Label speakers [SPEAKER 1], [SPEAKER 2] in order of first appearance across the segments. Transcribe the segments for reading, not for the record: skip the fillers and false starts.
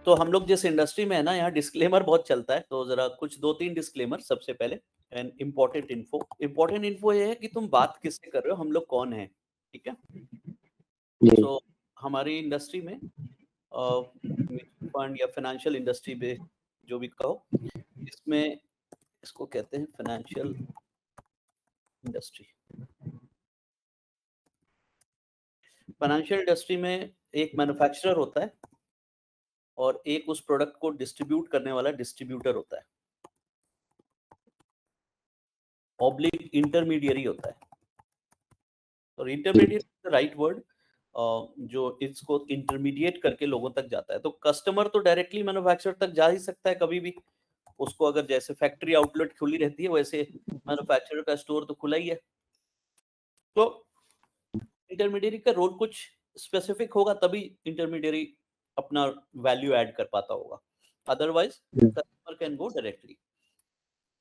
[SPEAKER 1] तो हम लोग जिस इंडस्ट्री में है ना, यहाँ डिस्क्लेमर बहुत चलता है, तो जरा कुछ 2-3 डिस्क्लेमर सबसे पहले। एंड इम्पोर्टेंट इन्फो ये है कि तुम बात किससे कर रहे हो, हम लोग कौन है, ठीक है। सो हमारी इंडस्ट्री में म्यूचुअल फंड या फाइनेंशियल इंडस्ट्री में जो भी कहो, इसमें इसको कहते हैं फाइनेंशियल इंडस्ट्री। फाइनेंशियल इंडस्ट्री में एक मैन्युफैक्चरर होता है और एक उस प्रोडक्ट को डिस्ट्रीब्यूट करने वाला डिस्ट्रीब्यूटर होता है, ऑब्लिक इंटरमीडियरी होता है। और इंटरमीडिएट राइट वर्ड, जो इसको इंटरमीडिएट करके लोगों तक जाता है। तो कस्टमर तो डायरेक्टली मैन्युफैक्चरर तक जा ही सकता है कभी भी, उसको अगर जैसे फैक्ट्री आउटलेट खुली रहती है वैसे मैन्युफैक्चरर का स्टोर तो खुला ही है। तो इंटरमीडियरी का रोल कुछ स्पेसिफिक होगा तभी इंटरमीडियरी अपना वैल्यू ऐड कर पाता होगा, otherwise customer can go directly.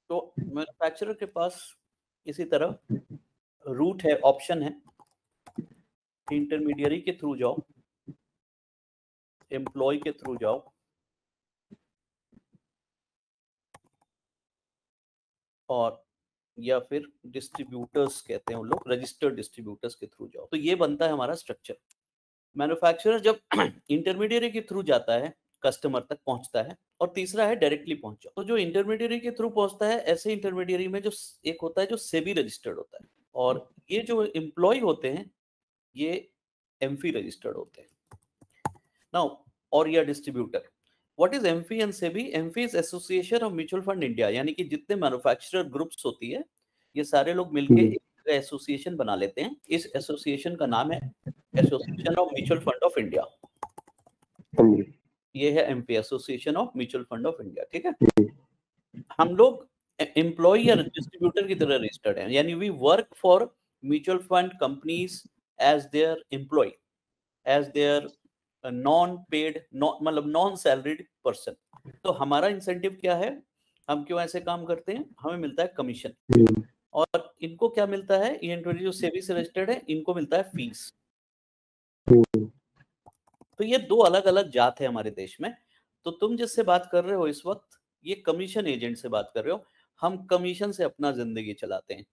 [SPEAKER 1] तो मैन्युफैक्चरर के पास इसी तरह रूट है, ऑप्शन है, इंटरमीडियरी के थ्रू जाओ, एम्प्लॉय के थ्रू जाओ, और या फिर डिस्ट्रीब्यूटर्स कहते हैं उन लोग, रजिस्टर्ड डिस्ट्रीब्यूटर्स के थ्रू जाओ। तो ये बनता है हमारा स्ट्रक्चर। मैन्युफैक्चरर जब इंटरमीडियरी के थ्रू जाता है कस्टमर तक पहुंचता है, और तीसरा है डायरेक्टली पहुंच जाओ। तो जो इंटरमीडियरी के थ्रू पहुंचता है, ऐसे इंटरमीडियरी में जो एक होता है जो सेबी रजिस्टर्ड होता है, और ये जो एम्प्लॉय होते हैं ये एमफी रजिस्टर्ड होते हैं। नाउ, और या distributor, what is AMFI and SEBI? AMFI is association of mutual fund India, यानी कि जितने मैन्युफैक्चरर ग्रुप्स होती है ये सारे लोग मिलके एक एसोसिएशन बना लेते हैं। इस एसोसिएशन का नाम है association of mutual fund of India. ये है MP, association of mutual fund of India, ठीक है। हम लोग एम्प्लॉय या डिस्ट्रीब्यूटर की तरह रजिस्टर्ड हैं, यानी we work for mutual fund companies as their employ, as their non paid, मतलब नॉन सैलरीड पर्सन। तो हमारा इंसेंटिव क्या है, हम क्यों ऐसे काम करते हैं? हमें मिलता है कमीशन, और इनको क्या मिलता है, ये जो सेबी से रजिस्टर्ड है इनको मिलता है फीस। तो ये दो अलग अलग जात है हमारे देश में। तो तुम जिससे बात कर रहे हो इस वक्त, ये कमीशन एजेंट से बात कर रहे हो। हम कमीशन से अपना जिंदगी चलाते हैं,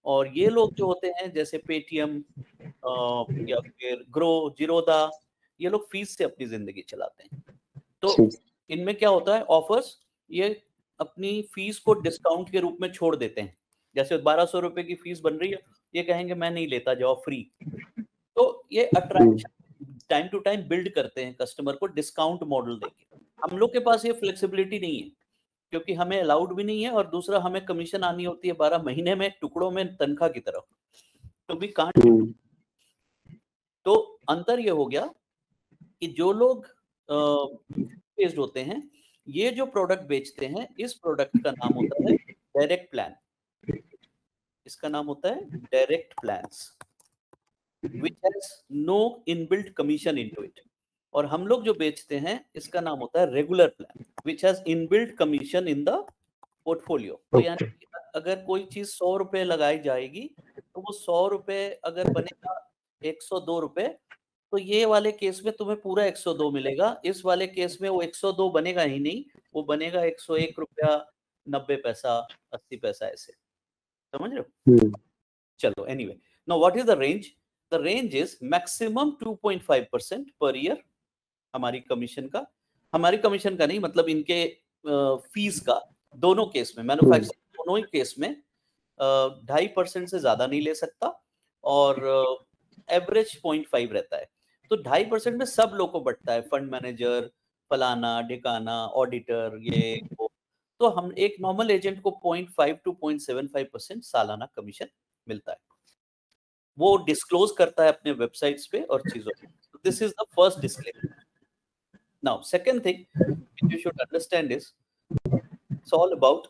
[SPEAKER 1] और ये लोग जो होते हैं जैसे पेटीएम या फिर ग्रो, जीरोदा, ये लोग फीस से अपनी जिंदगी चलाते हैं। तो इनमें क्या होता है, ऑफर्स, ये अपनी फीस को डिस्काउंट के रूप में छोड़ देते हैं। जैसे 1200 रुपए की फीस बन रही है, ये कहेंगे मैं नहीं लेता, जाओ फ्री। तो ये attraction time to time build करते हैं कस्टमर को डिस्काउंट मॉडल देके। हम लोग के पास ये फ्लेक्सिबिलिटी नहीं है, क्योंकि हमें अलाउड भी नहीं है, और दूसरा हमें कमीशन आनी होती है 12 महीने में, टुकड़ों में, तनख्वाह की तरफ। तो भी कांट। तो अंतर ये हो गया कि जो लोग बेस्ड होते हैं, ये जो प्रोडक्ट बेचते हैं, इस प्रोडक्ट का नाम होता है डायरेक्ट प्लान। इसका नाम होता है direct plans, which has no inbuilt commission into it। और हम लोग जो बेचते हैं इसका नाम होता है regular plan, which has inbuilt commission in the portfolio। तो यानी कि अगर कोई चीज 100 रुपए लगाई जाएगी, तो वो 100 रुपए अगर बनेगा 102 रुपए, तो ये वाले केस में तुम्हें पूरा 102 मिलेगा। इस वाले केस में वो 102 बनेगा ही नहीं, वो बनेगा 101 रुपया 90 पैसा 80 पैसा, ऐसे, समझ रहे हो? चलो, anyway, now what is the range? The range is maximum 2.5% per year हमारी कमीशन का। हमारी कमीशन का नहीं, मतलब इनके फीस का, दोनों केस में, मैन्युफैक्चरिंग दोनों ही केस में 2.5% से ज्यादा नहीं ले सकता, और एवरेज 0.5 रहता है। तो 2.5% में सब लोग को बटता है, फंड मैनेजर, फलाना ढिकाना, ऑडिटर, ये वो। तो हम एक नॉर्मल एजेंट को 0.5 to 0.75% सालाना कमीशन मिलता है। वो डिस्क्लोज करता है अपने वेबसाइट्स पे और चीजों पे। This is the first disclaimer. Now second thing which you should understand is it's all about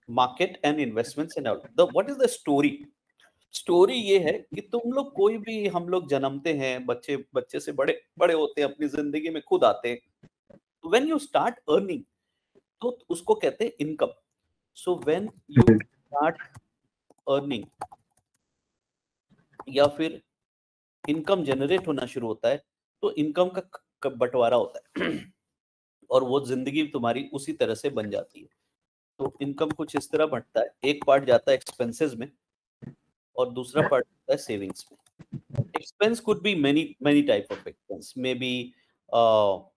[SPEAKER 1] market and investments and all. What is the story? Story ये है कि तुम लोग कोई भी, हम लोग जन्मते हैं, बच्चे बच्चे से बड़े बड़े होते हैं, अपनी जिंदगी में खुद आते हैं। व्हेन यू स्टार्ट अर्निंग, तो उसको कहते हैं income. So when you start earning या फिर इनकम जनरेट होना शुरू होता है, तो इनकम का बंटवारा होता है। और वो जिंदगी तुम्हारी उसी तरह से बन जाती है। तो इनकम कुछ इस तरह बढ़ता है, एक पार्ट जाता है एक्सपेंसेस में और दूसरा पार्ट जाता है सेविंग्स में। Expense could be many type of expense, maybe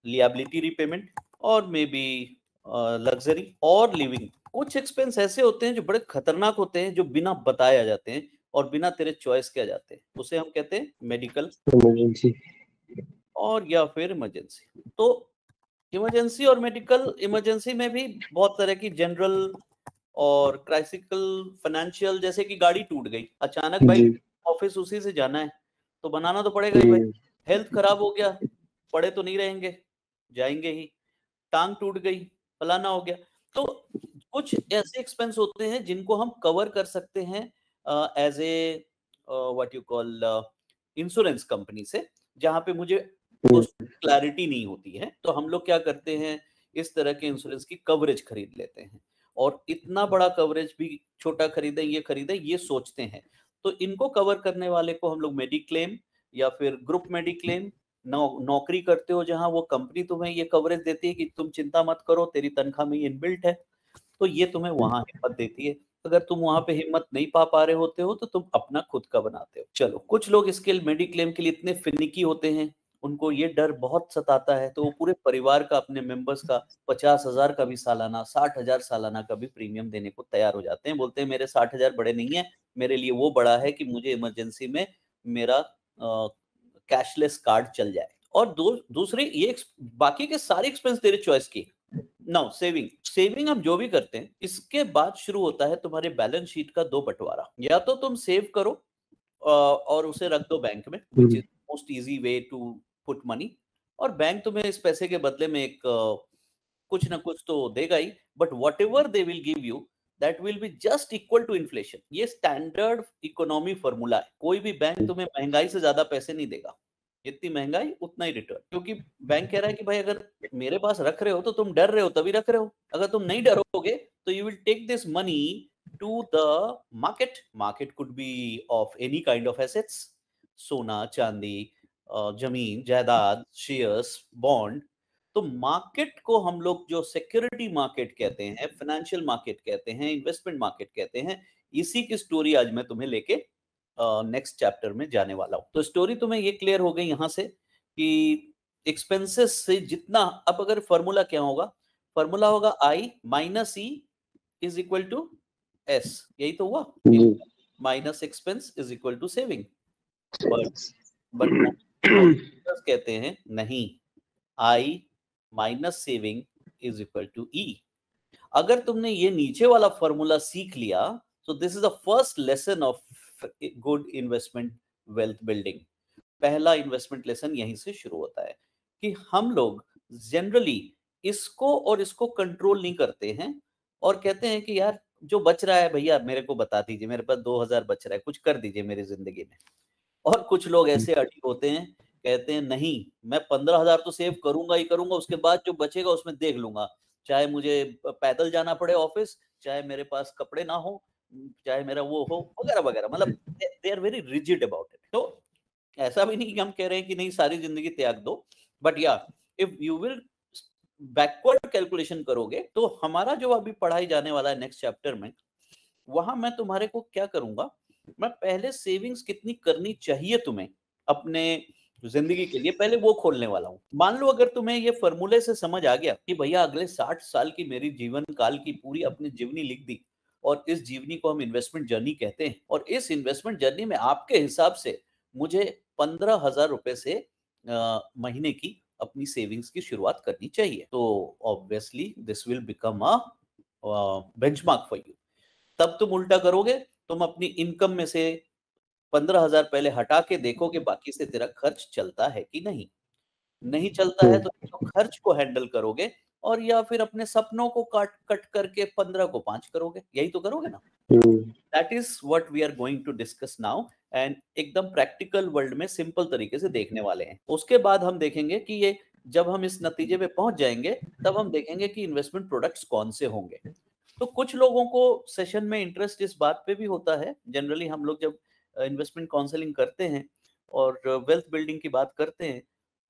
[SPEAKER 1] liability repayment or maybe luxury or living। कुछ एक्सपेंस ऐसे होते हैं जो बड़े खतरनाक होते हैं, जो बिना बताए आ जाते हैं और बिना तेरे चॉइस के आ जाते हैं, उसे हम कहते हैं मेडिकल
[SPEAKER 2] इमरजेंसी
[SPEAKER 1] और या फिर इमरजेंसी। तो इमरजेंसी और मेडिकल, इमरजेंसी में भी बहुत तरह की जनरल और क्राइसिकल, फाइनेंशियल, जैसे कि गाड़ी टूट गई अचानक भाई, ऑफिस उसी से जाना है तो बनाना तो पड़ेगा ही भाई। हेल्थ खराब हो गया, पड़े तो नहीं रहेंगे, जाएंगे ही। टांग टूट गई, फलाना हो गया। तो कुछ ऐसे एक्सपेंस होते हैं जिनको हम कवर कर सकते हैं as a what you call insurance company से, जहां पे मुझे उस क्लैरिटी नहीं होती है, तो हम लोग क्या करते हैं, इस तरह के इंश्योरेंस की कवरेज खरीद लेते हैं। और इतना बड़ा कवरेज भी छोटा खरीदे ये सोचते हैं। तो इनको कवर करने वाले को हम लोग मेडिक्लेम या फिर ग्रुप मेडिक्लेम, नौकरी करते हो जहां, वो कंपनी तुम्हें ये कवरेज देती है कि तुम चिंता मत करो, तेरी तनख्वाह में इनबिल्ट है, तो ये तुम्हें वहां हिम्मत देती है। अगर तुम वहां पे हिम्मत नहीं पा रहे होते हो तो तुम अपना खुद का बनाते हो। चलो, कुछ लोग इसके मेडिक्लेम के लिए इतने फिनिकी होते हैं, उनको ये डर बहुत सताता है, तो वो पूरे परिवार का, अपने मेंबर्स का 50,000 का भी सालाना, 60,000 सालाना का भी प्रीमियम देने को तैयार हो जाते हैं। बोलते हैं मेरे 60,000 बड़े नहीं है, मेरे लिए वो बड़ा है कि मुझे इमरजेंसी में मेरा कैशलेस कार्ड चल जाए। और दूसरे ये बाकी के सारे एक्सपेंस तेरे चॉइस की। नाउ सेविंग हम जो भी करते हैं, इसके बाद शुरू होता है तुम्हारे बैलेंस शीट का दो बंटवारा। या तो तुम सेव करो और उसे रख दो बैंक में, which is most easy way to put money, और बैंक तुम्हें इस पैसे के बदले में एक कुछ ना कुछ तो देगा ही, but whatever they will give you that will be just equal to inflation. ये स्टैंडर्ड इकोनॉमी फॉर्मूला है, कोई भी बैंक तुम्हें महंगाई से ज्यादा पैसे नहीं देगा, जितनी महंगाई उतना ही रिटर्न। क्योंकि बैंक कह रहा है कि भाई अगर मेरे पास रख रहे हो तो तुम डर रहे हो तभी रख रहे हो, अगर तुम नहीं डरोगे तो you will take this money to the market could be of any kind of assets, सोना चांदी, जमीन जायदाद, शेयर्स, बॉन्ड। तो मार्केट को हम लोग जो सिक्योरिटी मार्केट कहते हैं, फाइनेंशियल मार्केट कहते हैं, इन्वेस्टमेंट मार्केट कहते हैं, इसी की स्टोरी आज मैं तुम्हें लेके नेक्स्ट चैप्टर में जाने वाला हूं। तो स्टोरी तुम्हें ये क्लियर हो गई यहां से कि एक्सपेंसेस से जितना, अब अगर फॉर्मूला क्या होगा, फॉर्मूला होगा I minus E is equal to S, यही तो हुआ, minus expense is equal to saving. But कहते हैं नहीं, I minus saving is equal to E. अगर तुमने ये नीचे वाला फॉर्मूला सीख लिया, तो this is the first lesson of good investment wealth building. पहला इन्वेस्टमेंट लेसन यहीं से शुरू होता है कि हम लोग जनरली इसको और इसको कंट्रोल नहीं करते हैं और कहते हैं कि यार जो बच रहा है भैया मेरे को बता दीजिए, मेरे पास 2,000 बच रहा है, कुछ कर दीजिए मेरी जिंदगी में। और कुछ लोग ऐसे अड़ी होते हैं, कहते हैं नहीं मैं 15,000 तो सेव करूंगा ही करूंगा, उसके बाद जो बचेगा उसमें देख लूंगा, चाहे मुझे पैदल जाना पड़े ऑफिस, चाहे मेरे पास कपड़े ना हो, चाहे मेरा वो हो, वगैरह वगैरह। मतलब they are very rigid about it. तो ऐसा भी नहीं कि हम कह रहे हैं कि नहीं सारी जिंदगी त्याग दो, बट या if you will backward calculation करोगे, तो हमारा जो अभी पढ़ाई जाने वाला है नेक्स्ट चैप्टर में, वहां मैं तुम्हारे को क्या करूंगा, मैं पहले सेविंग्स कितनी करनी चाहिए तुम्हें अपने जिंदगी के लिए, पहले वो खोलने वाला हूं। मान लो अगर तुम्हें ये फॉर्मूले से समझ आ गया कि भैया अगले 60 साल की मेरी जीवन काल की पूरी अपनी जीवनी लिख दी, और इस जीवनी को हम इन्वेस्टमेंट जर्नी कहते हैं, और इस इन्वेस्टमेंट जर्नी में आपके हिसाब से मुझे 15,000 रुपए से महीने की अपनी सेविंग्स की शुरुआत करनी चाहिए, तो obviously this will become a benchmark for you. तब तुम उल्टा करोगे, तुम अपनी इनकम में से 15,000 पहले हटा के देखो कि बाकी से तेरा खर्च चलता है कि नहीं। नहीं चलता है तो खर्च को हैंडल करोगे, और या फिर अपने सपनों को कट करके 15 को 5 करोगे, यही तो करोगे ना। That is what we are going to discuss now, and एकदम प्रैक्टिकल वर्ल्ड में सिंपल तरीके से देखने वाले हैं। उसके बाद हम देखेंगे कि ये जब हम इस नतीजे पे पहुंच जाएंगे, तब हम देखेंगे कि इन्वेस्टमेंट प्रोडक्ट्स कौन से होंगे। तो कुछ लोगों को सेशन में इंटरेस्ट इस बात पे भी होता है, जनरली हम लोग जब इन्वेस्टमेंट काउंसलिंग करते हैं और वेल्थ बिल्डिंग की बात करते हैं,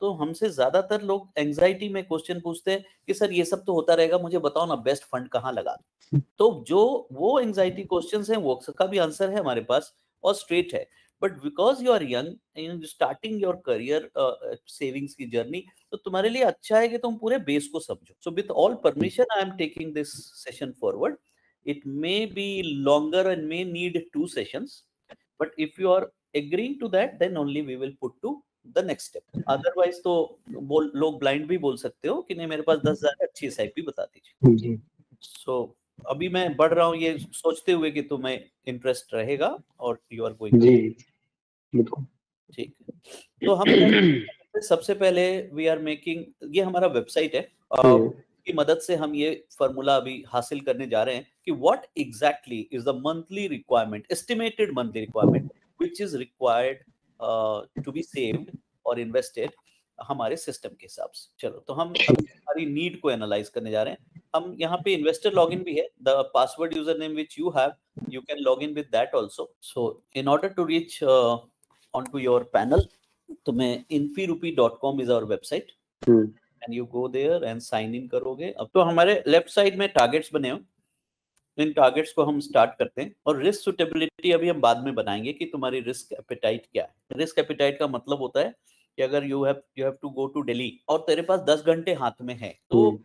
[SPEAKER 1] तो हमसे ज्यादातर लोग एंजाइटी में क्वेश्चन पूछते हैं कि सर ये सब तो होता रहेगा, मुझे बताओ ना बेस्ट फंड कहाँ लगा। तो जो वो एंजाइटी क्वेश्चंस हैं वो का भी आंसर है हमारे पास और स्ट्रेट है। But because you are young starting your career savings की जर्नी, तो तुम्हारे लिए अच्छा है कि तुम पूरे बेस को समझो। So with all permission I am taking this session forward. It may be longer and may need 2 sessions, but if you are agreeing to that then only we will put to the next step. Otherwise तो लोग blind भी बोल सकते हो कि नहीं मेरे पास 10,000 है, अच्छी एसआईपी बता दीजिए। सो अभी मैं बढ़ रहा हूँ ये सोचते हुए कि तुम्हें इंटरेस्ट रहेगा और यू आर गोइंग
[SPEAKER 2] जी बिल्कुल।
[SPEAKER 1] ठीक है। तो हम क्या सबसे पहले वी आर मेकिंग, ये हमारा वेबसाइट है, की मदद से हम ये फॉर्मूला अभी हासिल करने जा रहे हैं कि what exactly is the monthly requirement, estimated monthly requirement which is required to be saved और इन्वेस्टेड हमारे सिस्टम के हिसाब से। चलो तो हम अभी हमारी नीड को एनालाइज करने जा रहे हैं। हम यहाँ पे इन्वेस्टर लॉगिन भी है, the password user name which you have, you can log in with that also. So in order to reach onto your panel, तुम्हें infirupee.com is our website and you go there and sign in करोगे। अब तो हमारे left side में targets बने हो, इन targets को हम स्टार्ट करते हैं। और रिस्क सुटेबिलिटी अभी हम बाद में बनाएंगे कि तुम्हारी रिस्क एपेटाइट क्या है। रिस्क एपेटाइट का मतलब होता है कि अगर you have to go to Delhi और तेरे पास 10 घंटे हाथ में है तो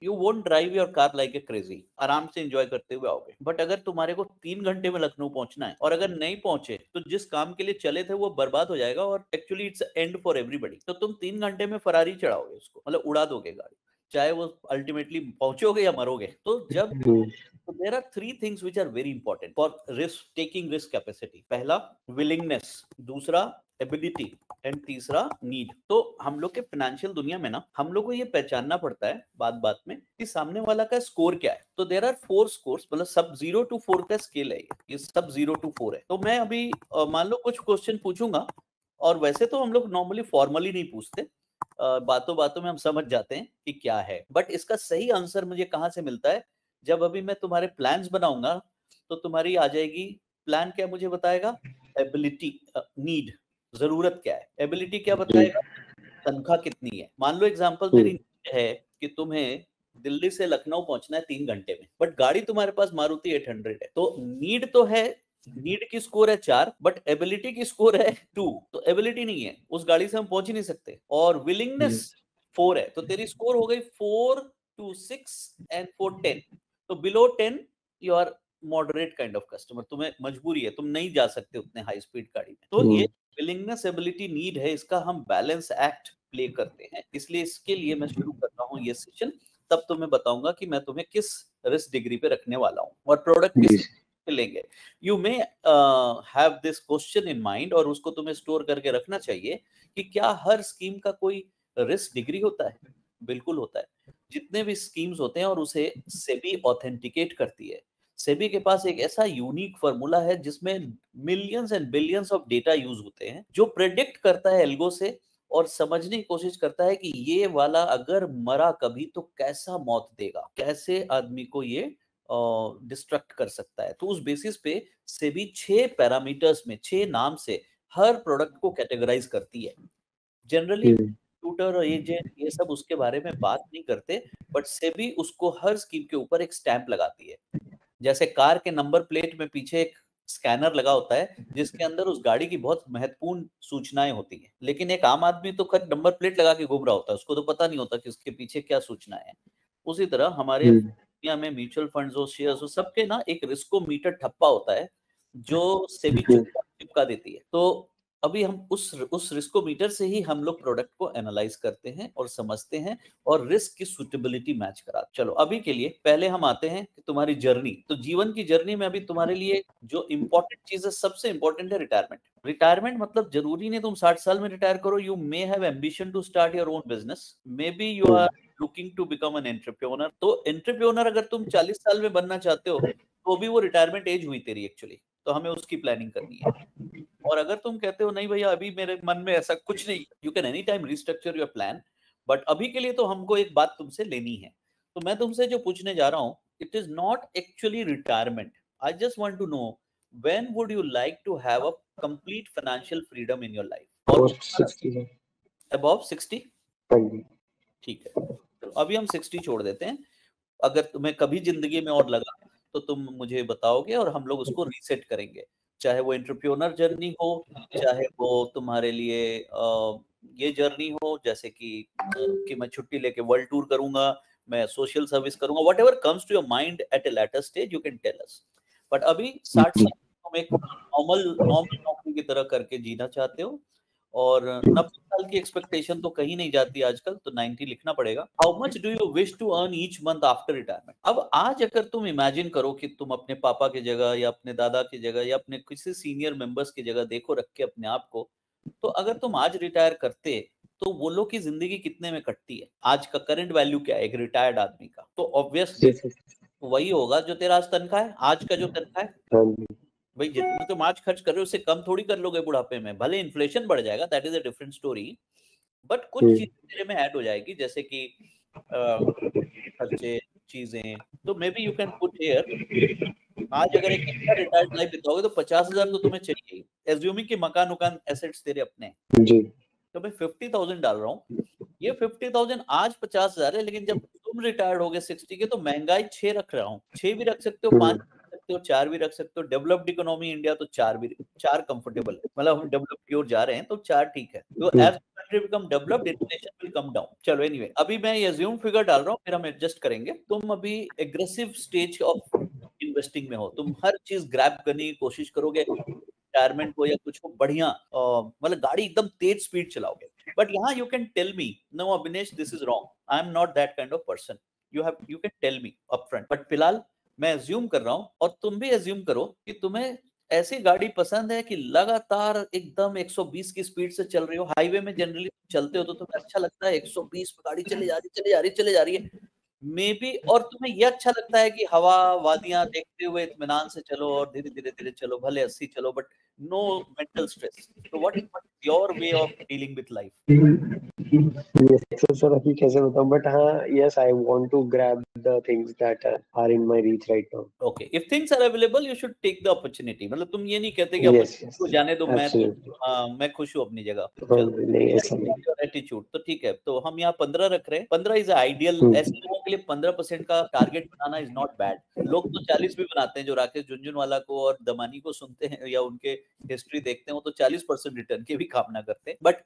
[SPEAKER 1] you won't drive your car like a crazy, आराम से एंजॉय करते हुए आओगे। बट अगर तुम्हारे को 3 घंटे में लखनऊ पहुंचना है और अगर नहीं पहुंचे तो जिस काम के लिए चले थे वो बर्बाद हो जाएगा और actually it's and for everybody. तो तुम 3 घंटे में फरारी चढ़ाओगे उसको, मतलब उड़ा दोगे गाड़ी, चाहे वो अल्टीमेटली पहुंचोगे या मरोगे। तो जब there are 3 things which are very important for taking risk capacity. पहला willingness, दूसरा ability एंड तीसरा नीड। तो हम लोग के फाइनेंशियल दुनिया में ना हम लोग को ये पहचानना पड़ता है बात बात में कि सामने वाला का स्कोर क्या है। तो देयर आर 4 स्कोर्स, मतलब सब 0 to 4 का स्केल है, ये सब 0 to 4 है। तो मैं अभी मान लो कुछ क्वेश्चन पूछूंगा और वैसे तो हम लोग नॉर्मली फॉर्मली नहीं पूछते, बातों बातों में हम समझ जाते हैं कि क्या है। बट इसका सही आंसर मुझे कहाँ से मिलता है, जब अभी मैं तुम्हारे प्लान्स बनाऊंगा तो तुम्हारी आ जाएगी प्लान क्या मुझे बताएगा, एबिलिटी, नीड जरूरत क्या है, एबिलिटी क्या बताएगा, तनख्वाह कितनी है। मान लो एग्जांपल तेरी है कि तुम्हें दिल्ली से लखनऊ पहुंचना है 3 घंटे में, बट गाड़ी तुम्हारे पास मारुति 800 है। तो नीड तो है, नीड की स्कोर है 4 बट एबिलिटी की स्कोर है 2, तो एबिलिटी नहीं है, उस गाड़ी से हम पहुंच ही नहीं सकते। और विलिंगनेस 4 है, तो तेरी स्कोर हो गई 4 to 6 and 4 10। तो below 10 you are moderate kind of customer, तुम्हें मजबूरी है, तुम नहीं जा सकते उतने हाई स्पीड गाड़ी में। तो ये विलिंगनेस एबिलिटी नीड है, इसका हम बैलेंस एक्ट प्ले करते हैं। इसलिए इसके लिए मैं शुरू कर रहा हूँ ये सेशन, तब तो मैं बताऊंगा कि मैं तुम्हें किस रिस्क डिग्री पे रखने वाला हूँ और प्रोडक्ट किस लेंगे। You may have this question in mind और उसको तुम्हें स्टोर करके रखना चाहिए कि क्या हर स्कीम का कोई रिस्क डिग्री होता है। बिल्कुल होता है, जितने भी स्कीम्स होते हैं और उसे सेबी ऑथेंटिकेट करती है। सेबी के पास एक ऐसा यूनिक फॉर्मूला है जिसमें millions and billions of data use होते हैं, जो प्रेडिक्ट करता है एल्गो से और समझने की कोशिश करता है कि ये वाला अगर मरा कभी तो कैसा मौत देगा, कैसे आदमी को ये डिस्ट्रक्ट कर सकता है। तो उस बेसिस पे सेबी 6 पैरामीटर्स में 6 नाम से हर प्रोडक्ट को कैटेगराइज करती है। जनरली ट्यूटर और एजेंट ये सब उसके बारे में बात नहीं करते, बट सेबी उसको हर स्कीम के ऊपर एक स्टैंप लगाती है। जैसे कार के नंबर प्लेट में पीछे एक स्कैनर लगा होता है जिसके अंदर उस गाड़ी की बहुत महत्वपूर्ण सूचनाएं होती हैं, लेकिन एक आम आदमी तो खैर नंबर प्लेट लगा के घूम रहा होता है, उसको तो पता नहीं होता कि उसके पीछे क्या सूचनाएं हैं। उसी तरह हमारे दुनिया में म्यूचुअल फंड्स हो, शेयर्स हो, सबके ना एक रिस्कोमीटर ठप्पा होता है जो सेबी चिपका देती है। तो अभी हम उस रिस्कोमीटर से ही हम लोग प्रोडक्ट को एनालाइज करते हैं और समझते हैं और रिस्क की सूटेबिलिटी मैच करा। चलो अभी के लिए पहले हम आते हैं कि तुम्हारी जर्नी, तो जीवन की जर्नी में अभी तुम्हारे लिए जो इंपॉर्टेंट चीज है, सबसे इंपॉर्टेंट है रिटायरमेंट। रिटायरमेंट मतलब जरूरी नहीं तुम 60 साल में रिटायर करो। You may have ambition to start your own business, maybe you are looking to become an entrepreneur. तो एंटरप्रेन्योर अगर तुम 40 साल में बनना चाहते हो तो भी वो रिटायरमेंट एज हुई तेरी एक्चुअली, तो हमें उसकी प्लानिंग करनी है। और अगर तुम कहते हो नहीं भैया अभी मेरे मन में ऐसा कुछ नहीं, you can any time restructure your plan, but अभी के लिए तो हमको एक बात तुमसे लेनी है। तो मैं तुमसे जो पूछने जा रहा हूँ, it is not actually retirement. I just want to know when would you like to have a complete financial freedom in your life. और अबव 60? ठीक है, तो अभी हम 60 छोड़ देते हैं। अगर तुम्हें कभी जिंदगी में और लगा तो तुम मुझे बताओगे और हम लोग उसको रीसेट करेंगे, चाहे वो एंटरप्रेन्योर जर्नी हो, चाहे वो तुम्हारे लिए ये जर्नी हो जैसे कि मैं छुट्टी लेके वर्ल्ड टूर करूंगा, मैं सोशल सर्विस करूंगा, whatever comes to your mind at a later stage you can tell us. But अभी 60 साल तुम एक नॉर्मल नौकरी की तरह करके जीना चाहते हो, और 90 साल की एक्सपेक्टेशन तो कहीं नहीं जाती आजकल, तो 90 लिखना पड़ेगा। How much do you wish to earn each month after retirement? अब आज अगर तुम इमेजिन करो कि तुम अपने पापा की जगह या अपने दादा की जगह या अपने किसी सीनियर मेंबर्स की जगह देखो रख के अपने आप को, तो अगर तुम आज रिटायर करते तो वो लोग की जिंदगी कितने में कटती है? आज का करंट वैल्यू क्या है एक रिटायर्ड आदमी का? तो ऑब्वियसली वही होगा जो तेरा आज तनख्वाह है, आज का जो तनख्वाह है। भाई जितना तुम आज खर्च कर रहे हो उससे कम थोड़ी कर लोगे बुढ़ापे में, भले इन्फ्लेशन बढ़ जाएगा, that is a different story, but कुछ चीजें तेरे में ऐड हो जाएगी, जैसे कि खर्चे, चीजें। तो may be you can put here, आज अगर एक अच्छा रिटायर्ड लाइफ बिताओगे तो 50,000 तो तुम्हें चाहिए ही, एज्यूमिंग कि मकान उकान एसेट्स तेरे अपने हैं जी, तो मैं 50,000 डाल रहा हूँ। ये 50,000 आज 50,000 है, लेकिन जब तुम रिटायर्ड होगे 60 के तो महंगाई 6 रख रहा हूँ, 6 भी रख सकते हो, 5 रख सकते हो, 4 भी रख सकते हो। डेवलप्ड इकोनॉमी इंडिया तो 4 कंफर्टेबल है, मतलब हम डेवलप की ओर जा रहे हैं तो 4 ठीक है। तो as country become developed inflation will come down. चलो एनीवे, अभी मैं ये अज्यूम फिगर डाल रहा हूँ, फिर हम एडजस्ट करेंगे। तुम अभी एग्रेसिव स्टेज ऑफ इन्वेस्टिंग में हो, तुम हर चीज ग्रैब करने की कोशिश करोगे, रिटायरमेंट हो या कुछ हो, बढ़िया मतलब गाड़ी एकदम तेज स्पीड चलाओगे। बट यहाँ you can tell me, no Avinesh this is wrong, I am not that kind of person, you can tell me upfront. But फिलहाल मैं अज्यूम कर रहा हूँ और तुम भी अज्यूम करो कि तुम्हें ऐसी गाड़ी पसंद है कि लगातार एकदम 120 की स्पीड से चल रही हो। हाईवे में जनरली चलते हो तो तुम्हें अच्छा लगता है 120 पे गाड़ी चली जा रही चली जा रही चली जा रही है मे बी, और तुम्हें ये अच्छा लगता है कि हवा वादियां देखते हुए इत्मीनान से चलो और धीरे धीरे धीरे चलो, भले 80 चलो बट नो मेंटल स्ट्रेस। तो what your way of dealing with life?
[SPEAKER 2] Yes, so अभी कैसे बताऊं, but हाँ, yes, I want to grab the things that are in my reach right now.
[SPEAKER 1] Okay, if things are available, you should take the opportunity. मतलब तुम ये नहीं कहते कि
[SPEAKER 2] Yes,
[SPEAKER 1] opportunity
[SPEAKER 2] yes,
[SPEAKER 1] को जाने दो,
[SPEAKER 2] absolutely.
[SPEAKER 1] मैं खुश हूँ अपनी जगह।
[SPEAKER 2] हाँ,
[SPEAKER 1] चलो
[SPEAKER 2] नहीं ऐसा नहीं।
[SPEAKER 1] एटीट्यूड तो ठीक है, तो हम यहाँ 15 रख रहे हैं। 15 इज आइडियल, ऐसे लोगों के लिए 15% का target banana is not bad. लोग तो 40 भी बनाते हैं, जो राकेश झुनझुनवाला को और दमानी को सुनते हैं या उनके हिस्ट्री देखते हैं, वो तो 40% रिटर्न की भी कामना करते हैं। But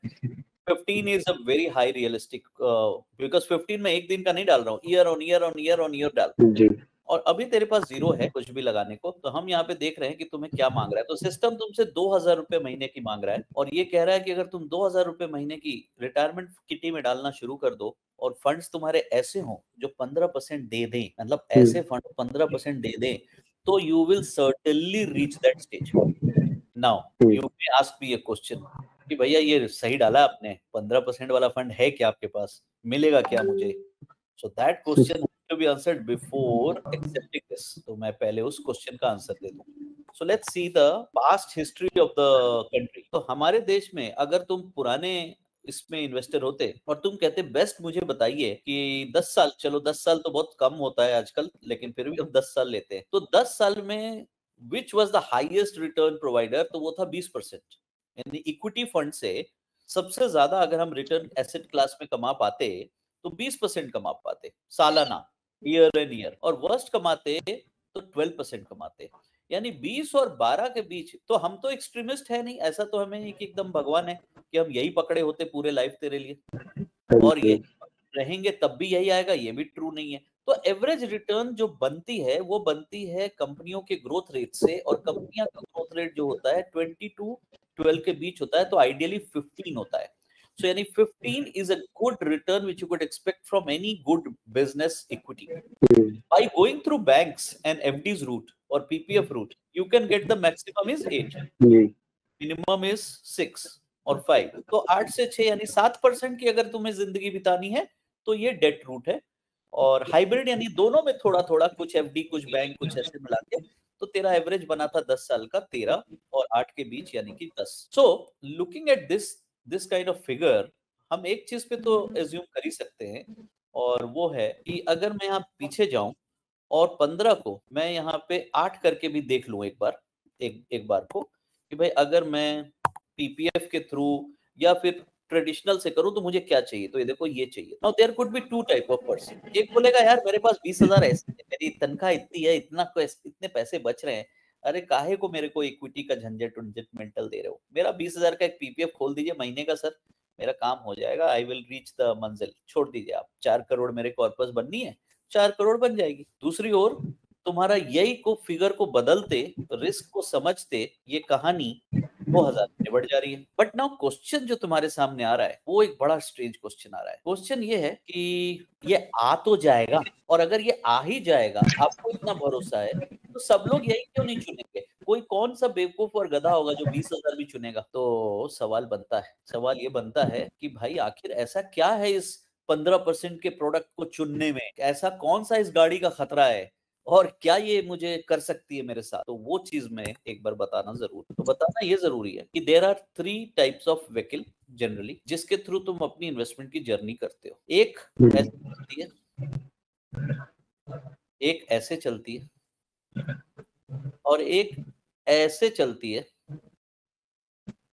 [SPEAKER 1] 15 is a very high realistic because 15 में एक दिन का नहीं डाल रहा हूँ, year on year on year on year डाल रहा हूँ।
[SPEAKER 2] जी,
[SPEAKER 1] और अभी तेरे पास जीरो है कुछ भी लगाने को, तो हम यहाँ पे देख रहे हैं कि तुम्हें क्या मांग रहा है। तो सिस्टम तुमसे 2,000 रुपए महीने की मांग रहा है और ये कह रहा है कि अगर तुम 2,000 रुपए महीने की रिटायरमेंट किटी में डालना शुरू कर दो और फंड्स तुम्हारे ऐसे हों जो 15% दे दें, मतलब ऐसे फंड 15% दे दें, तो you will certainly reach that stage. Now you may ask me a question कि भैया ये सही डाला आपने, 15% वाला फंड है क्या आपके पास, मिलेगा क्या मुझे? So that question to be answered before accepting this. तो मैं पहले उस क्वेश्चन का आंसर दे दूं। So let's see the past history of the country. तो हमारे देश में अगर तुम पुराने इसमें इन्वेस्टर होते और तुम कहते बेस्ट मुझे बताइए कि 10 साल, चलो 10 साल तो बहुत कम होता है आजकल, लेकिन फिर भी हम 10 साल लेते हैं, तो 10 साल में which was the highest return provider? तो वो था 20%। यानी इक्विटी फंड से सबसे ज्यादा अगर हम रिटर्न एसेट क्लास में कमा पाते तो 20% कमा पाते सालाना, ईयर एंड ईयर, और वर्स्ट कमाते तो 12% कमाते। यानी 20 और 12 के बीच। तो हम तो एक्सट्रीमिस्ट है नहीं, ऐसा तो हमें नहीं कि एकदम भगवान है कि हम यही पकड़े होते पूरे लाइफ तेरे लिए और ये रहेंगे तब भी यही आएगा, ये भी ट्रू नहीं है। तो एवरेज रिटर्न जो बनती है वो बनती है कंपनियों के ग्रोथ रेट से, और कंपनियां का ग्रोथ रेट जो होता है 20 टू 12 के बीच होता है, तो आइडियली 15 होता है। So yani 15 is a good return which you could expect from any good business equity. By going through banks and FD's route or PPF route, you can get the maximum is 8, minimum is 6 और 5। तो 8 से 6 यानी 7% की अगर तुम्हें जिंदगी बितानी है तो ये डेट रूट है। और हाइब्रिड यानी दोनों में थोड़ा थोड़ा, कुछ एफडी कुछ बैंक कुछ ऐसे मिला के, तो तेरा एवरेज बना था 10 साल का 13 और 8 के बीच यानी कि 10। So looking at this kind of figure, हम एक चीज पे तो एज्यूम कर ही सकते हैं, और वो है कि अगर मैं यहाँ पीछे जाऊं और 15 को मैं यहाँ पे 8 करके भी देख लूं एक बार, एक बार को, कि भाई अगर मैं पीपीएफ के थ्रू या फिर ट्रेडिशनल से करूं तो मुझे क्या चाहिए, तो ये देखो ये चाहिए। Now there could be two type of person, एक बोलेगा यार मेरे पास 20,000 ऐसे है, मेरी तनख्वाह इतनी है, इतने पैसे बच रहे हैं, अरे काहे को मेरे को इक्विटी का झंझट उंझट मेंटल दे रहे हो, मेरा 20,000 का एक पीपीएफ खोल दीजिए महीने का सर, मेरा काम हो जाएगा, आई विल रीच द मंजिल, छोड़ दीजिए आप, 4 करोड़ मेरे कॉर्पस बननी है, 4 करोड़ बन जाएगी। दूसरी ओर तुम्हारा यही को फिगर को बदलते, रिस्क को समझते, ये कहानी 2000 में बढ़ जा रही है। बट नाउ क्वेश्चन जो तुम्हारे सामने आ रहा है वो एक बड़ा स्ट्रेंज क्वेश्चन आ रहा है। क्वेश्चन ये है कि ये आ तो जाएगा, और अगर ये आ ही जाएगा, आपको इतना भरोसा है, तो सब लोग यही क्यों नहीं चुनेंगे? कोई कौन सा बेवकूफ और गधा होगा जो 20,000 भी चुनेगा? तो सवाल ये बनता है कि भाई आखिर ऐसा क्या है इस 15% के प्रोडक्ट को चुनने में, ऐसा कौन सा इस गाड़ी का खतरा है, और क्या ये मुझे कर सकती है मेरे साथ? तो वो चीज में एक बार बताना जरूर, तो बताना ये जरूरी है कि there are 3 types of vehicle generally, जिसके थ्रू तुम अपनी इन्वेस्टमेंट की जर्नी करते हो। एक ऐसे चलती है, एक ऐसे चलती है, और एक ऐसे चलती है,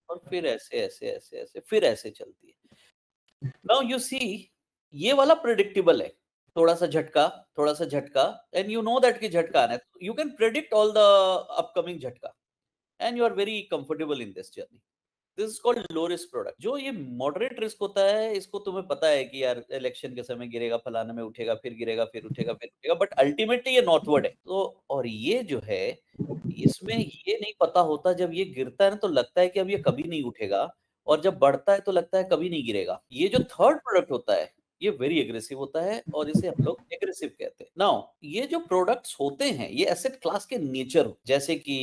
[SPEAKER 1] और फिर ऐसे ऐसे ऐसे ऐसे फिर ऐसे चलती है। नाउ यू सी, ये वाला प्रिडिक्टेबल है, थोड़ा सा झटका, एंड यू नो दैट कि झटका आना है, you can predict all the upcoming झटका, and you are very comfortable in this journey. This is called low risk product. जो ये मॉडरेट रिस्क होता है, इसको तुम्हें पता है कि यार इलेक्शन के समय गिरेगा, फलाने में उठेगा, फिर गिरेगा, फिर उठेगा, फिर उठेगा, बट अल्टीमेटली ये नॉर्थवर्ड है। तो और ये जो है, इसमें ये नहीं पता होता, जब ये गिरता है ना तो लगता है कि अब ये कभी नहीं उठेगा, और जब बढ़ता है तो लगता है कभी नहीं गिरेगा। ये जो थर्ड प्रोडक्ट होता है, ये वेरी एग्रेसिव होता है, और इसे हम लोग एग्रेसिव कहते हैं। नाउ ये जो प्रोडक्ट्स होते हैं, ये एसेट क्लास के नेचर, जैसे कि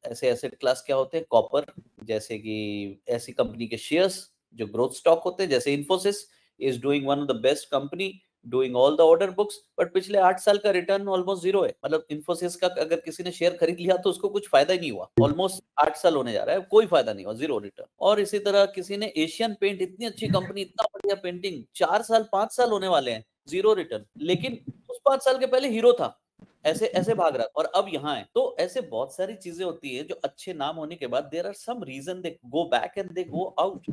[SPEAKER 1] ऐसे एसेट क्लास क्या होते हैं, कॉपर, जैसे कि ऐसी कंपनी के शेयर्स जो ग्रोथ स्टॉक होते हैं, जैसे Infosys is doing one of the best company, doing all the order books, but पिछले 8 साल का रिटर्न ऑलमोस्ट जीरो है। मतलब इन्फोसिस का अगर किसी ने शेयर खरीद लिया तो उसको कुछ फायदा ही नहीं हुआ, ऑलमोस्ट 8 साल होने जा रहा है, कोई फायदा नहीं हुआ, जीरो रिटर्न। और इसी तरह किसी ने एशियन पेंट, इतनी अच्छी कंपनी, इतना बढ़िया पेंटिंग, 4 साल 5 साल होने वाले हैं, जीरो रिटर्न, लेकिन उस 5 साल के पहले हीरो था, ऐसे ऐसे भाग रहा और अब यहाँ है। तो ऐसे बहुत सारी चीजें होती है जो अच्छे नाम होने के बाद there are some reason they go back and they go out,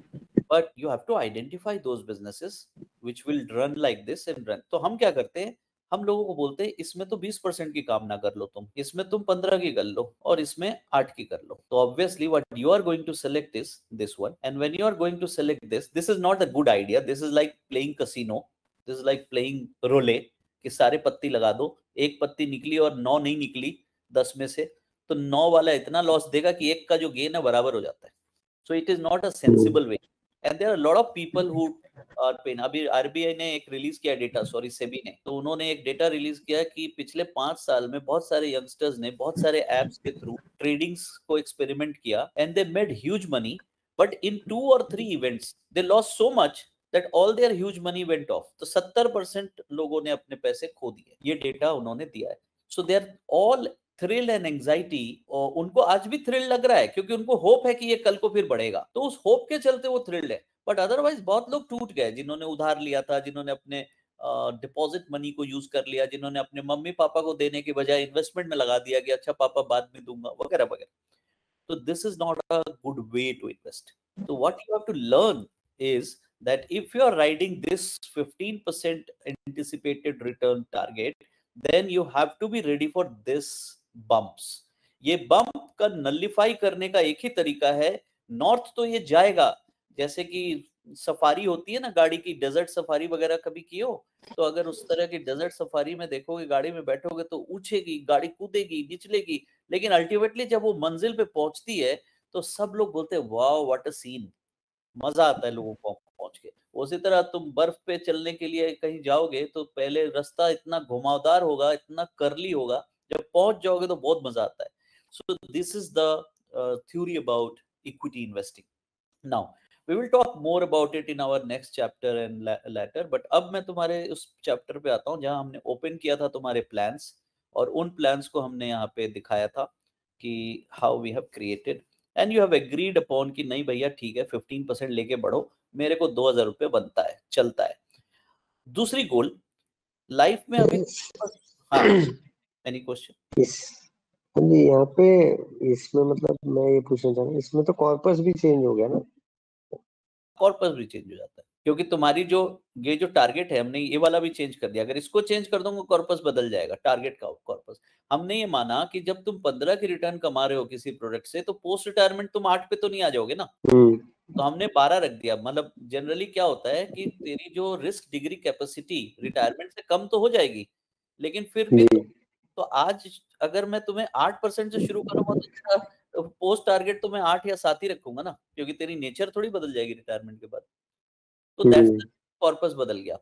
[SPEAKER 1] but you have to identify those businesses which will run like this and run. तो हम क्या करते हैं, हम लोगों को बोलते हैं इसमें तो 20% की काम ना कर लो तुम, इसमें तुम 15 की कर लो, और इसमें 8 की कर लो। तो obviously what you are going to select is this one, and when you are going to select this is not a good idea, this is like playing casino, this is like playing roulette, कि सारे पत्ती लगा दो, एक पत्ती निकली और 9 नहीं निकली 10 में से, तो 9 वाला इतना लॉस देगा कि एक का जो गेन है बराबर हो जाता है। So it is not a sensible way, and there are lot of people who are pain. अभी आरबीआई ने एक रिलीज किया डेटा, सॉरी सेबी ने, तो उन्होंने एक डेटा रिलीज किया कि पिछले 5 साल में बहुत सारे यंगस्टर्स ने बहुत सारे एप्स के थ्रू ट्रेडिंग्स को एक्सपेरिमेंट किया, and they made huge money, but in 2 और 3 events they lost so much that all their huge money went off। तो 70% लोगों ने अपने पैसे खो दिए, ये डेटा उन्होंने दिया है। So they are all thrill and anxiety, और उनको आज भी थ्रिल लग रहा है क्योंकि उनको होप है कि ये कल को फिर बढ़ेगा, तो उस होप के चलते वो थ्रिल्ड है। बट अदरवाइज बहुत लोग टूट गए, जिन्होंने उधार लिया था, जिन्होंने अपने डिपॉजिट मनी को यूज कर लिया, जिन्होंने अपने मम्मी पापा को देने के बजाय इन्वेस्टमेंट में लगा दिया कि अच्छा पापा बाद में दूंगा, वगैरह वगैरह। तो this is not a good way to invest. So what you have to learn is that if you are riding this 15% anticipated return target, then you have to be ready for this bumps। ये bump का nullify करने का एक ही तरीका है, north तो ये जाएगा, जैसे कि सफारी होती है ना गाड़ी की, डेजर्ट सफारी वगैरह कभी की हो, तो अगर उस तरह की डेजर्ट सफारी में देखोगे, गाड़ी में बैठोगे तो ऊंचेगी गाड़ी, कूदेगी, निचलेगी, लेकिन अल्टीमेटली जब वो मंजिल पे पहुंचती है तो सब लोग बोलते हैं वाह व्हाट अ सीन, मजा आता है लोगों को पहुंच के। उसी तरह तुम बर्फ पे चलने के लिए कहीं जाओगे तो पहले रास्ता इतना घुमावदार होगा, इतना करली होगा, जब पहुंच जाओगे तो बहुत मजा आता है। So this is the theory about equity investing. Now we will talk more about it in our next chapter and later, but अब मैं तुम्हारे उस चैप्टर पे आता हूँ जहाँ हमने ओपन किया था तुम्हारे प्लान्स, और उन प्लान्स को हमने यहाँ पे दिखाया था कि how we have created, and you have agreed upon कि नहीं भैया ठीक है 15% लेके बढ़ो, मेरे को 2,000 रुपये बनता है, चलता है। दूसरी गोल लाइफ में अभी, हाँ, एनी क्वेश्चन?
[SPEAKER 2] इस यहाँ पे, इसमें मतलब मैं ये पूछना चाह रहा हूँ, इसमें तो कॉर्पस भी चेंज हो गया ना?
[SPEAKER 1] कॉर्पस भी चेंज हो जाता है, क्योंकि तुम्हारी जो ये जो टारगेट है, हमने ये वाला भी चेंज कर दिया, अगर इसको चेंज कर दूंगा कॉर्पस बदल जाएगा, टारगेट का कॉर्पस। हमने ये माना कि जब तुम 15 की रिटर्न कमा रहे हो किसी प्रोडक्ट से, तो पोस्ट रिटायरमेंट तुम 8 पे तो नहीं आ जाओगे ना, तो हमने 12 रख दिया। मतलब जनरली क्या होता है कि तेरी जो रिस्क डिग्री कैपेसिटी रिटायरमेंट से कम तो हो जाएगी, लेकिन फिर भी
[SPEAKER 2] जी
[SPEAKER 1] तो आज अगर मैं तुम्हें 8% से शुरू करूंगा तो तेरा पोस्ट टारगेट तो मैं 8 या 7 ही रखूंगा ना, क्योंकि तेरी नेचर थोड़ी बदल जाएगी रिटायरमेंट के बाद। तो दैट्स द कॉर्पस बदल गया।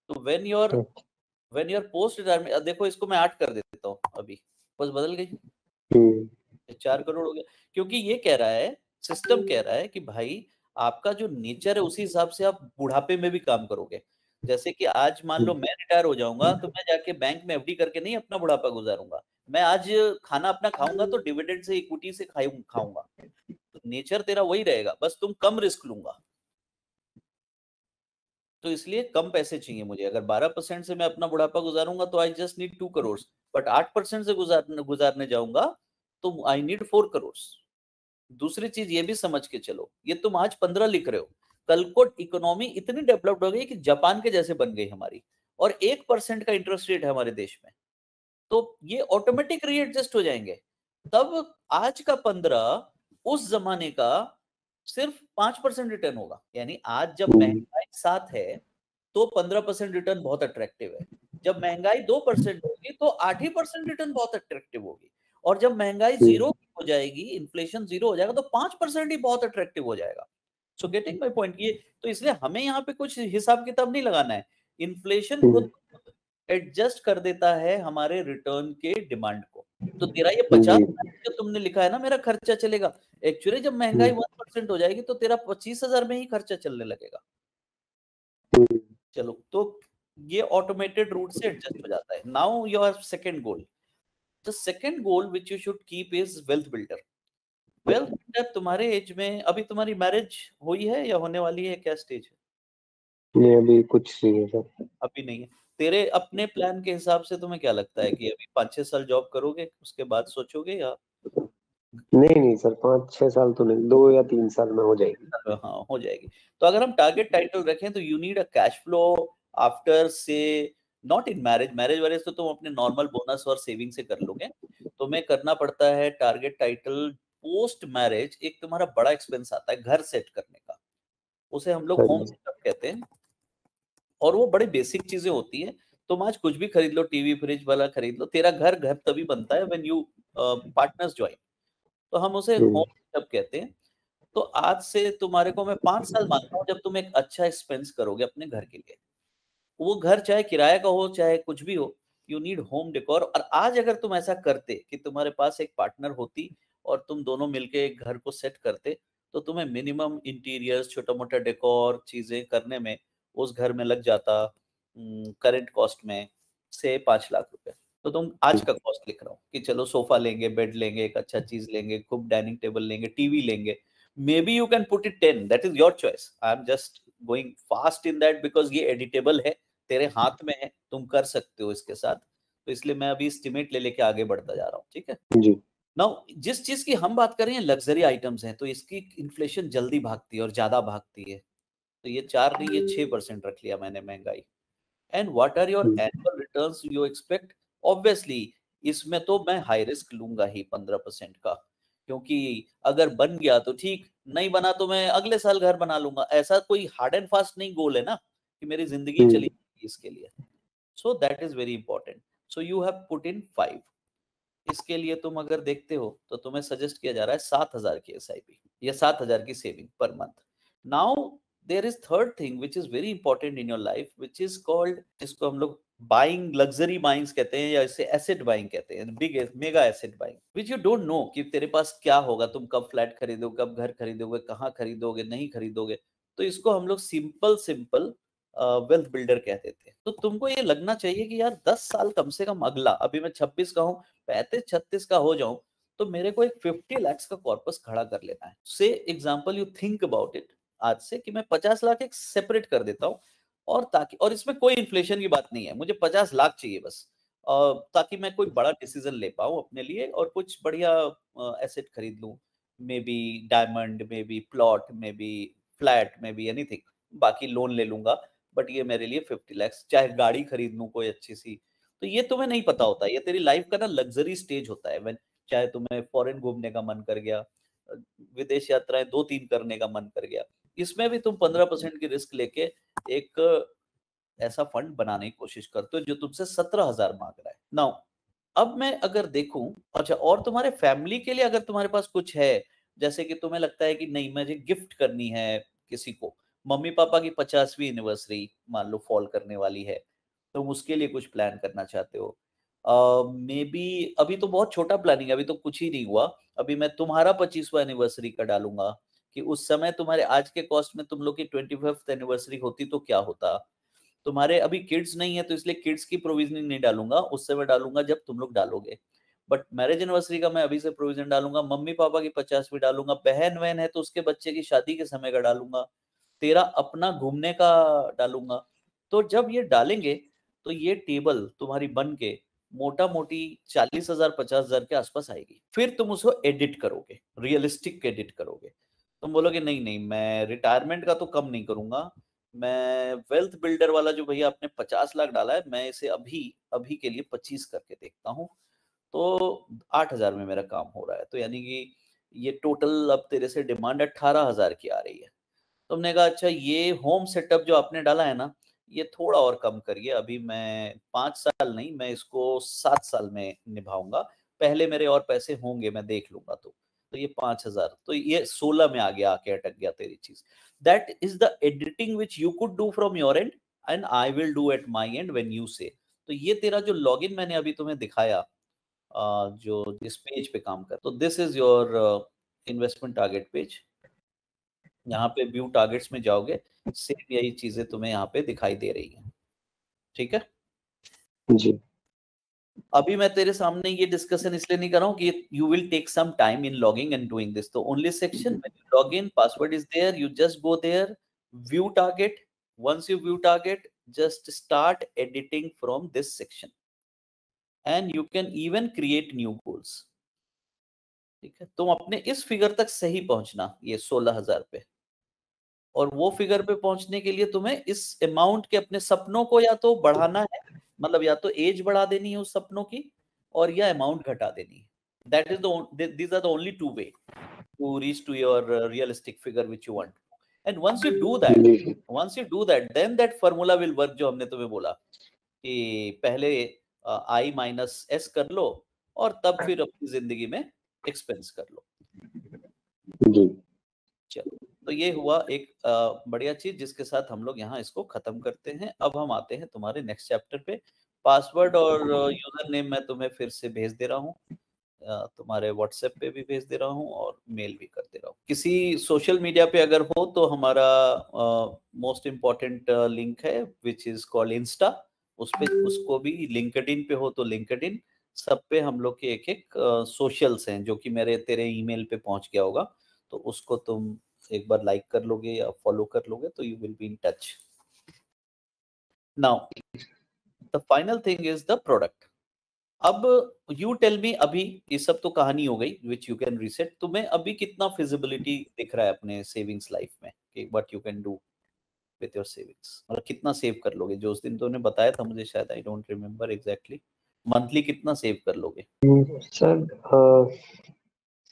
[SPEAKER 1] तो व्हेन योर पोस्ट रिटायरमेंट, देखो इसको मैं 8 कर देता हूँ अभी, बस बदल गई, 4 करोड़ हो गया। क्योंकि ये कह रहा है, सिस्टम कह रहा है कि भाई आपका जो नेचर है उसी हिसाब से आप बुढ़ापे में भी काम करोगे। जैसे कि आज मान लो मैं रिटायर हो जाऊंगा, तो मैं जाके बैंक में एफडी करके नहीं अपना बुढ़ापा गुजारूंगा। मैं आज खाना अपना खाऊंगा तो डिविडेंड से, इक्विटी से खाऊंगा। तो नेचर तेरा वही रहेगा, बस तुम कम रिस्क लूंगा। तो इसलिए कम पैसे चाहिए मुझे। अगर 12% से मैं अपना बुढ़ापा गुजारूंगा तो I just need 2 crore, but 8% से गुजारने जाऊंगा तो आई नीड 4 करोड़। दूसरी चीज ये भी समझ के चलो, ये तुम आज 15 लिख रहे हो, कल को इकोनॉमी इतनी डेवलप्ड हो गई कि जापान के जैसे बन गई हमारी, और 1% का इंटरेस्ट रेट है हमारे देश में, तो ये ऑटोमेटिक रीएडजस्ट हो जाएंगे। तब आज का 15 उस जमाने का सिर्फ 5% रिटर्न होगा। यानी आज जब महंगाई 7 है तो 15% रिटर्न बहुत अट्रैक्टिव है। जब महंगाई 2% होगी तो 8% रिटर्न बहुत अट्रैक्टिव होगी। और जब महंगाई 0 हो जाएगी, इन्फ्लेशन 0 हो जाएगा, तो 5% ही बहुत अट्रैक्टिव हो जाएगा। So getting my point. ये तो इसलिए हमें यहाँ पे कुछ हिसाब किताब नहीं लगाना है, इन्फ्लेशन खुद एडजस्ट कर देता है हमारे रिटर्न के डिमांड को। तो तेरा ये 50 जो तुमने लिखा है ना मेरा खर्चा चलेगा, एक्चुअली जब महंगाई 1% हो जाएगी तो तेरा 25,000 में ही खर्चा चलने लगेगा। चलो, तो ये ऑटोमेटेड रूट से एडजस्ट हो जाता है। Now your second goal, the second goal which you should keep is wealth builder. Wealth builder तुम्हारे एज में, अभी तुम्हारी मैरिज हुई है या होने वाली है, क्या स्टेज है?
[SPEAKER 2] नहीं, अभी कुछ नहीं है सर।
[SPEAKER 1] अभी नहीं है। तेरे अपने प्लान के हिसाब से तुम्हें क्या लगता है कि अभी 5-6 साल जॉब करोगे उसके बाद सोचोगे, या?
[SPEAKER 2] नहीं नहीं सर, 5-6 साल तो नहीं, 2 या 3 साल में हो जाएगी।
[SPEAKER 1] हाँ, हो जाएगी। तो अगर हम टारगेट टाइटल रखें तो you need a cash flow after से, नॉट इन मैरिज। मैरिज तो तुम अपने नॉर्मल बोनस और सेविंग से कर लोगे। तुम्हें करना पड़ता है टारगेट टाइटल पोस्ट मैरिज। एक तुम्हारा बड़ा एक्सपेंस आता है घर सेट करने का, उसे हम लोग
[SPEAKER 2] हाँ
[SPEAKER 1] होम
[SPEAKER 2] जी।
[SPEAKER 1] सेटअप कहते हैं, और वो बड़ी बेसिक चीजें होती है। तुम आज कुछ भी खरीद लो, टीवी फ्रिज वाला खरीद लो, तेरा घर घर तभी बनता है व्हेन यू पार्टनर्स ज्वाइन। तो हम उसे होम सेटअप कहते हैं। तो आज से तुम्हारे को मैं 5 साल मानता हूँ जब तुम एक अच्छा एक्सपेंस करोगे अपने घर के लिए। वो घर चाहे किराए का हो चाहे कुछ भी हो, यू नीड होम डेकोर। और आज अगर तुम ऐसा करते कि तुम्हारे पास एक पार्टनर होती और तुम दोनों मिलके एक घर को सेट करते, तो तुम्हें मिनिमम इंटीरियर्स, छोटा मोटा डेकोर चीजें करने में उस घर में लग जाता करंट कॉस्ट में से 5 लाख रुपए। तो तुम आज का कॉस्ट लिख रहा हूँ कि चलो सोफा लेंगे, बेड लेंगे, एक अच्छा चीज लेंगे, खूब डाइनिंग टेबल लेंगे, टीवी लेंगे। May be you can put it 10, that is your choice. I am just going fast in that because ये एडिटेबल है, तेरे हाथ में है, तुम कर सकते हो इसके साथ। तो इसलिए मैं अभी एस्टिमेट ले लेके आगे बढ़ता जा रहा हूँ, ठीक है।
[SPEAKER 2] जी
[SPEAKER 1] नाउ जिस चीज की हम बात कर रहे हैं लग्जरी आइटम्स हैं, तो इसकी इन्फ्लेशन जल्दी भागती है और ज्यादा भागती है। तो ये 4 नहीं, ये 6% रख लिया मैंने महंगाई। And what are your annual returns you expect? Obviously इसमें तो मैं हाई रिस्क लूंगा ही 15% का, क्योंकि अगर बन गया तो ठीक, नहीं बना तो मैं अगले साल घर बना लूंगा। ऐसा कोई हार्ड एंड फास्ट नहीं गोल है ना कि मेरी जिंदगी चली जाएगी इसके लिए। So that is very important. So you have put in 5। इसके लिए तुम अगर देखते हो तो तुम्हें सजेस्ट किया जा रहा है 7,000 की एसआईपी या 7,000 की saving per month. Now there is third thing which is very important in your life, which is called, जिसको हम लोग बाइंग, लग्जरी बाइंग्स कहते हैं, या इसे एसेट बाइंग कहते हैं, big mega asset buying, which you don't know कि तेरे पास क्या होगा, तुम कब फ्लैट खरीदोगे, कब घर खरीदोगे, कहाँ खरीदोगे, नहीं खरीदोगे। तो इसको हम लोग सिंपल सिंपल वेल्थ बिल्डर कहते थे। तो तुमको ये लगना चाहिए कि यार 10 साल कम से कम अगला, अभी मैं 26 का हूँ, 35-36 का हो जाऊं तो मेरे को एक 50 लाख का कॉर्पस खड़ा कर लेना है। से example you think about it आज से कि मैं 50 लाख एक सेपरेट कर देता हूँ, और ताकि, और इसमें कोई इन्फ्लेशन की बात नहीं है, मुझे 50 लाख चाहिए बस, ताकि मैं कोई बड़ा डिसीजन ले पाऊँ अपने लिए और कुछ बढ़िया एसेट खरीद लूँ। May be diamond, may be plot, may be flat में बी एनीथिंग, बाकी लोन ले लूंगा, बट ये मेरे लिए 50 लाख, चाहे गाड़ी खरीद लूं कोई अच्छी सी। तो ये तुम्हें नहीं पता होता, ये तेरी लाइफ का ना लग्जरी स्टेज होता है। व्हेन चाहे तुम्हें फॉरेन घूमने का मन कर गया, विदेश यात्राएं 2-3 करने का मन कर गया, इसमें भी तुम 15% की रिस्क लेके एक ऐसा फंड बनाने की कोशिश करते हो जो तुमसे 17,000 मांग रहा है। नाउ अब मैं अगर देखूं, अच्छा और तुम्हारे फैमिली के लिए अगर तुम्हारे पास कुछ है, जैसे कि तुम्हें लगता है कि नहीं मुझे गिफ्ट करनी है किसी को, मम्मी पापा की 50वीं एनिवर्सरी मान लो फॉल करने वाली है, तुम उसके लिए कुछ प्लान करना चाहते हो, मे बी अभी तो बहुत छोटा प्लानिंग है, अभी तो कुछ ही नहीं हुआ, अभी मैं तुम्हारा 25वां एनिवर्सरी का डालूंगा कि उस समय तुम्हारे आज के कॉस्ट में तुम लोग की 25th एनिवर्सरी होती तो क्या होता। तुम्हारे अभी किड्स नहीं है तो इसलिए किड्स की प्रोविजनिंग नहीं डालूंगा, उससे मैं डालूंगा जब तुम लोग डालोगे। बट मैरिज एनिवर्सरी का मैं अभी से प्रोविजन डालूंगा, मम्मी पापा की 50वीं डालूंगा, बहन वहन है तो उसके बच्चे की शादी के समय का डालूंगा, तेरा अपना घूमने का डालूंगा। तो जब ये डालेंगे तो ये टेबल तुम्हारी बन के मोटा मोटी 40,000 50,000 के आसपास आएगी। फिर तुम उसको एडिट करोगे, रियलिस्टिक एडिट करोगे। तुम बोलोगे नहीं नहीं मैं रिटायरमेंट का तो कम नहीं करूंगा, मैं वेल्थ बिल्डर वाला जो भैया आपने 50 लाख डाला है, मैं इसे अभी अभी के लिए 25 करके देखता हूँ, तो 8,000 में मेरा काम हो रहा है, तो यानी कि ये टोटल अब तेरे से डिमांड 18,000 की आ रही है। तुमने कहा अच्छा ये होम सेटअप जो आपने डाला है ना, ये थोड़ा और कम करिए, अभी मैं 5 साल नहीं मैं इसको 7 साल में निभाऊंगा, पहले मेरे और पैसे होंगे मैं देख लूंगा। तो ये 5,000, तो ये 16 में आ गया, आके अटक गया तेरी चीज। That is the editing which you could do from your and and I will do at my and when you से। तो ये तेरा जो लॉगिन मैंने अभी तुम्हें दिखाया, जो जिस पेज पे काम कर, तो this is your investment target page. यहाँ पे व्यू टारगेट्स में जाओगे, सेम यही चीजें तुम्हें यहाँ पे दिखाई दे रही हैं। ठीक है,
[SPEAKER 2] जी
[SPEAKER 1] अभी मैं तेरे सामने ये डिस्कशन इसलिए नहीं कर रहा हूँ कि you will take some time in logging and doing this, तो only section when you log in password is there, you just go there, view target, once you view target just start editing from this section and you can even create new goals। ठीक है, तुम अपने इस figure तक सही पहुंचना, ये 16,000 पे, और वो फिगर पे पहुंचने के लिए तुम्हें इस अमाउंट के अपने सपनों को या तो बढ़ाना है, मतलब या तो एज बढ़ा देनी है उस सपनों की, और या अमाउंट घटा देनी है। That is the these are the only two way to reach to your realistic figure which you want. And
[SPEAKER 2] जी
[SPEAKER 1] once you do that then that formula will work, जो हमने तुम्हें बोला कि पहले आई माइनस एस कर लो और तब फिर अपनी जिंदगी में एक्सपेंस कर लो।
[SPEAKER 2] जी
[SPEAKER 1] चलो, तो ये हुआ एक बढ़िया चीज जिसके साथ हम लोग यहाँ इसको खत्म करते हैं। अब हम आते हैं तुम्हारे नेक्स्ट चैप्टर पे। पासवर्ड और यूजर नेम मैं तुम्हें फिर से भेज दे रहा हूँ, तुम्हारे व्हाट्सएप पे भी भेज दे रहा हूँ और मेल भी कर दे रहा हूँ। किसी सोशल मीडिया पे अगर हो तो हमारा मोस्ट इम्पोर्टेंट लिंक है विच इज कॉल्ड इंस्टा, उस पे उसको भी, लिंक्डइन पे हो तो लिंक्डइन, सब पे हम लोग के एक एक सोशल्स हैं जो कि मेरे तेरे ईमेल पे पहुंच गया होगा, तो उसको तुम एक बार लाइक कर लोगे या फॉलो कर लोगे तो you will be in touch. Now the final thing is the product. अब यू टेल मी, अभी ये सब तो कहानी हो गई विच यू कैन रीसेट, तुम्हें अभी कितना फिजिबिलिटी दिख रहा है अपने सेविंग्स लाइफ में कि what you can do with your savings, मतलब कितना सेव कर लोगे? जो उस दिन तुमने बताया था मुझे, शायद I don't remember exactly, monthly कितना सेव कर लोगे?
[SPEAKER 2] सर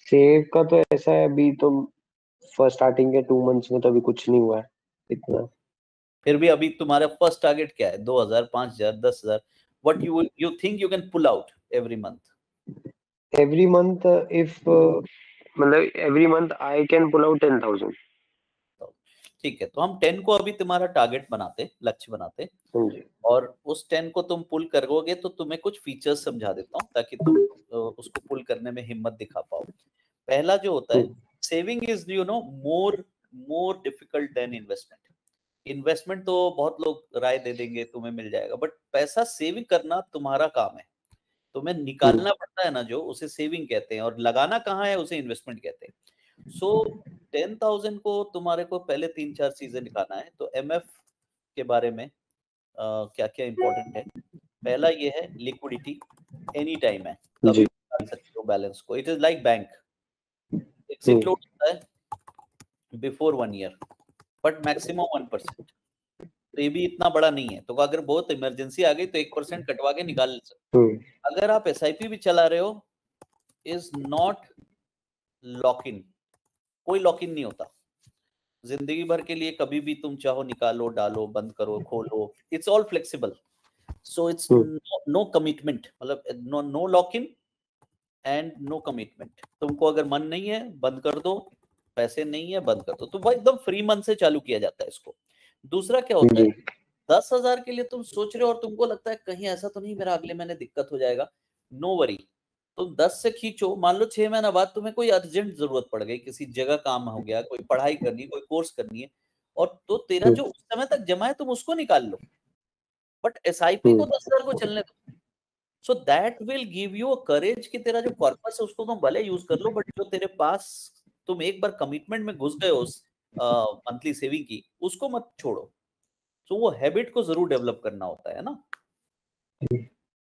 [SPEAKER 2] सेव का तो ऐसा है, अभी तो फर्स्ट स्टार्टिंग के 2 मंथ्स में तो अभी कुछ नहीं हुआ है इतना।
[SPEAKER 1] फिर भी अभी तुम्हारा फर्स्ट टारगेट क्या है? 2,000, 5,000, 10,000? What you think you can pull out every month?
[SPEAKER 2] Every month if मतलब every month I can pull out 10,000।
[SPEAKER 1] ठीक है, तो हम 10 को अभी तुम्हारा टारगेट बनाते, लक्ष्य बनाते, और उस 10 को तुम पुल करोगे तो तुम्हें कुछ फीचर्स समझा देता हूँ ताकि तुम उसको पुल करने में हिम्मत दिखा पाओ। पहला जो होता है, saving is you know more more difficult than investment. Investment तो बहुत लोग राय दे देंगे तुम्हें मिल जाएगा, बट पैसा सेविंग करना तुम्हारा काम है। तुम्हें निकालना पड़ता है ना जो, उसे सेविंग कहते हैं, और लगाना कहाँ है उसे इन्वेस्टमेंट कहते हैं। सो 10,000 को तुम्हारे को पहले 3-4 चीजें निकालना है। तो एमएफ के बारे में क्या क्या इंपॉर्टेंट है? पहला ये है लिक्विडिटी, एनी टाइम है, कभी भी निकाल सकते हो बैलेंस को, it is like bank. Exit load होता है बिफोर 1 ईयर, बट मैक्सिमम 1%। तो ये भी इतना बड़ा नहीं है, तो अगर बहुत इमरजेंसी आ गई तो 1% कटवा के निकाल सकते। अगर आप SIP भी चला रहे हो, इज नॉट लॉक इन, कोई लॉक इन नहीं होता। जिंदगी भर के लिए कभी भी तुम चाहो निकालो, डालो, बंद करो, खोलो, it's all flexible. So it's no commitment, मतलब no lock in and no commitment. तुमको अगर मन नहीं है बंद कर दो, पैसे नहीं है बंद कर दो, तो भाई एकदम फ्री मन से चालू किया जाता है इसको। दूसरा क्या होता है, 10,000 के लिए तुम सोच रहे हो और तुमको लगता है कहीं ऐसा तो नहीं मेरा अगले महीने दिक्कत हो जाएगा, नो वरी। तुम 10 से खींचो, मान लो 6 महीना बाद तुम्हें कोई अर्जेंट जरूरत पड़ गई, किसी जगह काम हो गया, कोई पढ़ाई करनी, कोई कोर्स करनी है, और तो तेरा जो उस समय तक जमा है तुम उसको निकाल लो, बट SIP को 10,000 को चलने दो। So that will give you a courage कि तेरा जो कॉर्पस है उसको तुम भले यूज कर लो, बट जो तेरे पास तुम एक बार कमिटमेंट में घुस गए हो उस मंथली सेविंग की, उसको मत छोड़ो। सो वो हैबिट को जरूर डेवलप करना होता है ना।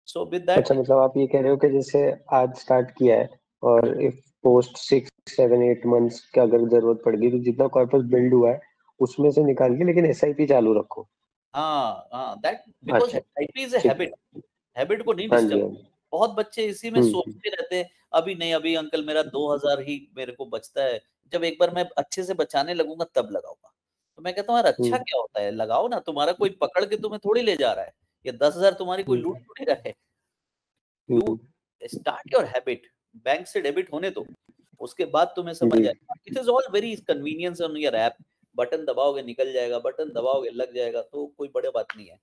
[SPEAKER 1] सो विद दैट,
[SPEAKER 2] अच्छा, मतलब आप ये कह रहे हो कि जैसे आज स्टार्ट किया है और इफ पोस्ट 6, 7, 8 मंथ्स का अगर जरूरत पड़ गई तो जितना कॉर्पस बिल्ड हुआ है उसमें से निकाल के लेकिन SIP चालू रखो।
[SPEAKER 1] हाँ दैट बिकॉज
[SPEAKER 2] अच्छा,
[SPEAKER 1] SIP इज ए
[SPEAKER 2] ठीक
[SPEAKER 1] हैबिट,
[SPEAKER 2] है।
[SPEAKER 1] हैबिट को नहीं
[SPEAKER 2] हाँ जी,
[SPEAKER 1] डिस्टर्ब।
[SPEAKER 2] हाँ जी।
[SPEAKER 1] बहुत बच्चे इसी में सोचते रहते हैं, अभी नहीं, अभी अंकल मेरा 2,000 ही मेरे को बचता है, जब एक बार मैं अच्छे से बचाने लगूंगा तब लगाऊंगा। तो मैं कहता हूँ यार अच्छा क्या होता है, लगाओ ना, तुम्हारा कोई पकड़ के तुम्हें थोड़ी ले जा रहा है, ये 10,000 तुम्हारी कोई लूट थोड़ी रहा है। You start your habit, bank से डेबिट होने दो, उसके बाद तुम्हें समझ आएगा। It is all very convenience on your app, button दबाओगे निकल जाएगा, बटन दबाओगे लग जाएगा, तो कोई बड़ी बात नहीं है।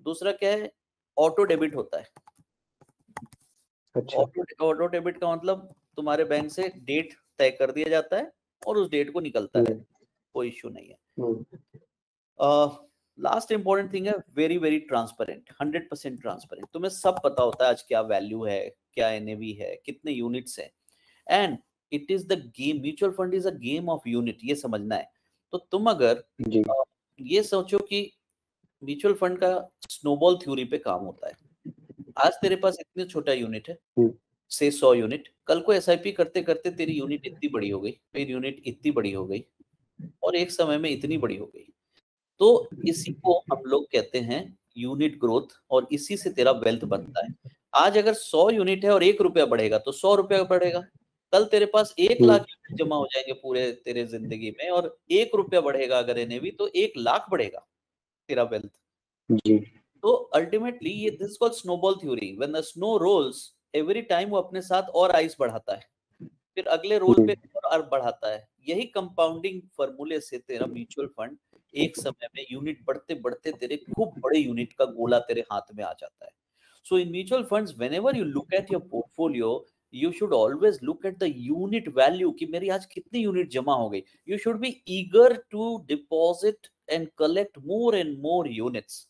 [SPEAKER 1] दूसरा क्या है, ऑटो डेबिट होता है।
[SPEAKER 2] अच्छा।
[SPEAKER 1] ऑटो डेबिट का मतलब तुम्हारे बैंक से डेट तय कर दिया जाता है और उस डेट को निकलता रहता है, कोई इश्यू नहीं है। लास्ट इंपॉर्टेंट थिंग है, वेरी वेरी ट्रांसपेरेंट, 100% ट्रांसपेरेंट। तुम्हें सब पता होता है आज क्या वैल्यू है, क्या NAV है, कितने यूनिट्स है, and it is the game, mutual fund is a game of unit, ये समझना है। तो तुम अगर ये सोचो कि म्यूचुअल फंड का स्नोबॉल थ्योरी पे काम होता है, आज तेरे पास इतने छोटा यूनिट है, से 100 यूनिट, कल को SIP करते करते तेरी यूनिट इतनी बड़ी हो गई, फिर यूनिट इतनी बड़ी हो गई, और एक समय में इतनी बड़ी हो गई। तो इसी को हम लोग कहते हैं यूनिट ग्रोथ, और इसी से तेरा वेल्थ बनता है। आज अगर 100 यूनिट है और 1 रुपया बढ़ेगा तो 100 रुपया बढ़ेगा, कल तेरे पास 1 लाख यूनिट जमा हो जाएंगे पूरे तेरे जिंदगी में, और 1 रुपया बढ़ेगा अगर NAV तो 1 लाख बढ़ेगा तेरा वेल्थ। तो अल्टीमेटली ये this called snowball theory, when the snow rolls, every time वो अपने साथ और आइस बढ़ाता है, फिर अगले रोल पे और बढ़ाता है। यही कंपाउंडिंग फॉर्मूले से तेरा म्यूचुअल फंड एक समय में यूनिट बढ़ते बढ़ते तेरे खूब बड़े यूनिट का गोला तेरे हाथ में आ जाता है। So in mutual funds whenever you look at your portfolio, you should always look at the unit value कि मेरी आज कितनी यूनिट जमा हो गई। You should be eager to deposit and collect more and more units.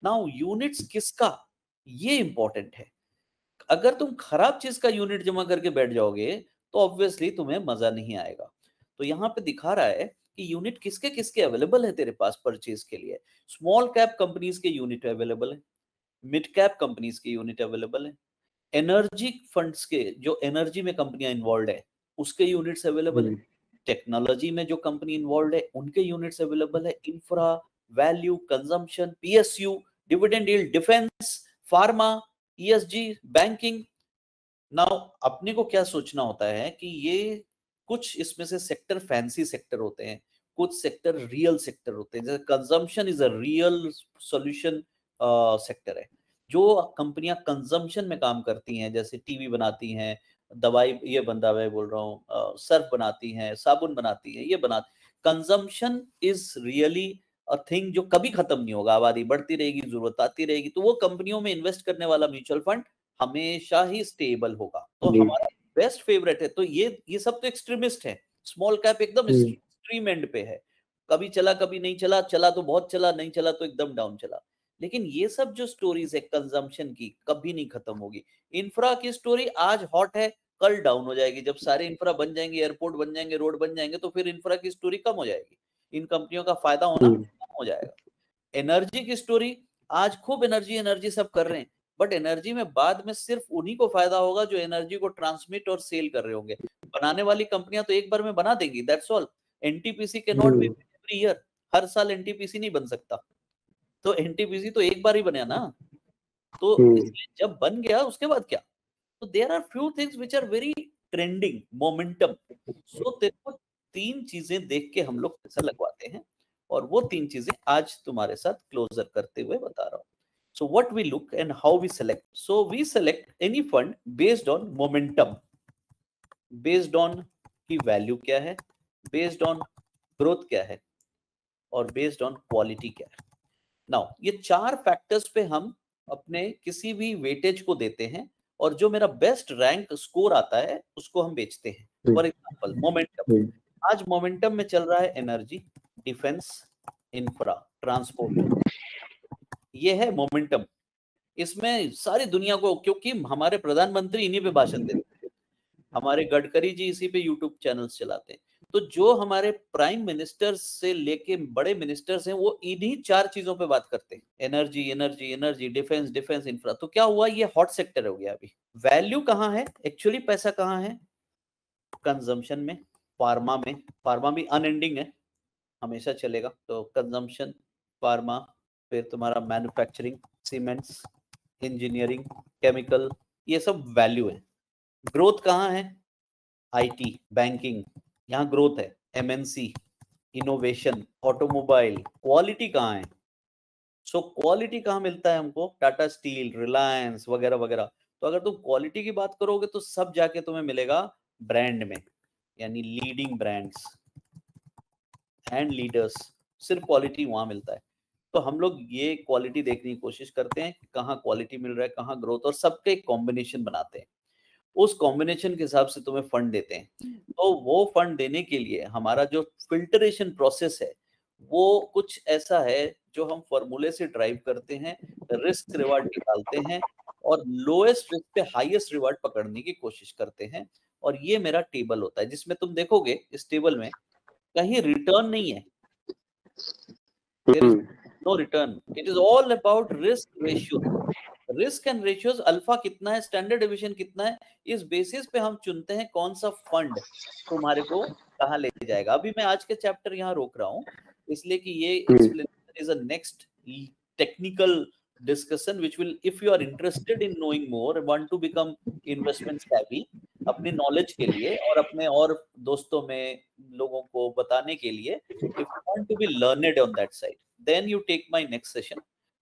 [SPEAKER 1] Now units किसका, ये important है। अगर तुम खराब चीज का यूनिट जमा करके बैठ जाओगे तो ऑब्वियसली तुम्हें मजा नहीं आएगा। तो यहाँ पे दिखा रहा है कि यूनिट किसके किसके अवेलेबल है तेरे पास परचेज के लिए। स्मॉल कैप कंपनीज के यूनिट अवेलेबल है, मिड कैप कंपनीज के यूनिट अवेलेबल है, एनर्जी फंड्स के, जो एनर्जी में कंपनियां इन्वॉल्व है उसके यूनिट्स अवेलेबल है, टेक्नोलॉजी में जो कंपनी इन्वॉल्व है उनके यूनिट्स अवेलेबल है, infra, value, consumption, PSU, dividend yield, defence, pharma, ESG, banking. Now अपने को क्या सोचना होता है कि ये कुछ इसमें से सेक्टर फैंसी सेक्टर होते हैं, कुछ सेक्टर रियल सेक्टर होते हैं। जैसे consumption is a real solution sector है, जो कंपनियां कंजम्पशन में काम करती हैं, जैसे टीवी बनाती हैं, दवाई, ये बंदा मैं बोल रहा हूँ, सर्फ बनाती हैं, साबुन बनाती हैं, ये बना, consumption is really a thing जो कभी खत्म नहीं होगा, आबादी बढ़ती रहेगी, जरूरत आती रहेगी, तो वो कंपनियों में इन्वेस्ट करने वाला म्यूचुअल फंड हमेशा ही स्टेबल होगा। तो हमारा बेस्ट फेवरेट है। तो ये सब तो एक्सट्रीमिस्ट है, स्मॉल कैप एकदम एक्सट्रीम एंड पे है, कभी चला कभी नहीं चला, चला तो बहुत चला, नहीं चला तो एकदम डाउन चला। लेकिन ये सब जो स्टोरीज है कंजम्पशन की कभी नहीं खत्म होगी। इंफ्रा की स्टोरी आज हॉट है, कल डाउन हो जाएगी। जब सारे इंफ्रा बन जाएंगे, एयरपोर्ट बन जाएंगे, रोड बन जाएंगे, तो फिर इंफ्रा की स्टोरी कम हो जाएगी, इन कंपनियों का फायदा होना कम हो जाएगा। एनर्जी की स्टोरी, आज खूब एनर्जी एनर्जी सब कर रहे हैं, बट एनर्जी में बाद में सिर्फ उन्हीं को फायदा होगा जो एनर्जी को ट्रांसमिट और सेल कर रहे होंगे। बनाने वाली कंपनियां तो एक बार में बना देंगी, that's all. NTPC can not be every year, हर साल एनटीपीसी नहीं बन सकता, तो एनटीपीसी तो एक बार ही बना ना, तो इसलिए जब बन गया उसके बाद क्या, तो there are few things which are very trending, momentum. So तेरे को 3 चीजें देख के हम लोग पैसा लगवाते हैं, और वो 3 चीजें आज तुम्हारे साथ क्लोजर करते हुए बता रहा हूँ। So what we look and how we select. So we select any fund based on momentum, based on की वैल्यू क्या है, based on ग्रोथ क्या है, और based on क्वालिटी क्या है। नाउ ये 4 फैक्टर्स पे हम अपने किसी भी वेटेज को देते हैं, और जो मेरा बेस्ट रैंक स्कोर आता है उसको हम बेचते हैं। फॉर एग्जांपल मोमेंटम, आज मोमेंटम में चल रहा है एनर्जी, डिफेंस, इंफ्रा, ट्रांसपोर्ट, ये है मोमेंटम। इसमें सारी दुनिया को, क्योंकि हमारे प्रधानमंत्री इन्हीं पे भाषण देते हैं, हमारे गडकरी जी इसी पे यूट्यूब चैनल्स चलाते हैं, तो जो हमारे प्राइम मिनिस्टर से लेके बड़े मिनिस्टर्स हैं वो इन्हीं 4 चीजों पे बात करते हैं, energy energy energy, defence defence, infra. तो क्या हुआ, ये हॉट सेक्टर हो गया। अभी वैल्यू कहाँ है, एक्चुअली पैसा कहाँ है, कंजम्पशन में, फार्मा में। फार्मा भी अनएंडिंग है, हमेशा चलेगा, तो कंजम्पशन, फार्मा, फिर तुम्हारा मैन्युफैक्चरिंग, सीमेंट्स, इंजीनियरिंग, केमिकल, ये सब वैल्यू है। ग्रोथ कहाँ है, आईटी, बैंकिंग, यहाँ ग्रोथ है, एमएनसी, इनोवेशन, ऑटोमोबाइल। क्वालिटी कहाँ है, सो क्वालिटी कहाँ मिलता है हमको, टाटा स्टील, रिलायंस वगैरह वगैरह। तो अगर तुम क्वालिटी की बात करोगे तो सब जाके तुम्हें मिलेगा ब्रांड में, यानी लीडिंग ब्रांड्स एंड लीडर्स, सिर्फ क्वालिटी वहां मिलता है। तो हम लोग ये क्वालिटी देखने की कोशिश करते हैं, कहाँ क्वालिटी मिल रहा है, कहाँ ग्रोथ, और सबके एक कॉम्बिनेशन बनाते हैं। उस कॉम्बिनेशन के हिसाब से तुम्हें फंड देते हैं। तो वो फंड देने के लिए हमारा जो फिल्टरेशन प्रोसेस है वो कुछ ऐसा है, जो हम फॉर्मूले से ड्राइव करते हैं, रिस्क रिवार्ड निकालते हैं, और लोएस्ट रिस्क पे हाईएस्ट रिवार्ड पकड़ने की कोशिश करते हैं। और ये मेरा टेबल होता है, जिसमें तुम देखोगे इस टेबल में कहीं रिटर्न नहीं है, there is no return, it is all about risk ratio। Risk and ratios, alpha कितना है, स्टैंडर्ड डिविएशन कितना है, इस बेसिस पे हम चुनते हैं कौन सा फंड तुम्हारे को कहाँ ले जाएगा। अभी मैं आज के चैप्टर यहाँ रोक रहा हूँ, इसलिए कि ये explanation is a next technical discussion which will, if you are interested in knowing more, want to become investment savvy, अपनी नॉलेज के लिए और अपने और दोस्तों में लोगों को बताने के लिए, if you want to be learned on that side, then you take my next session,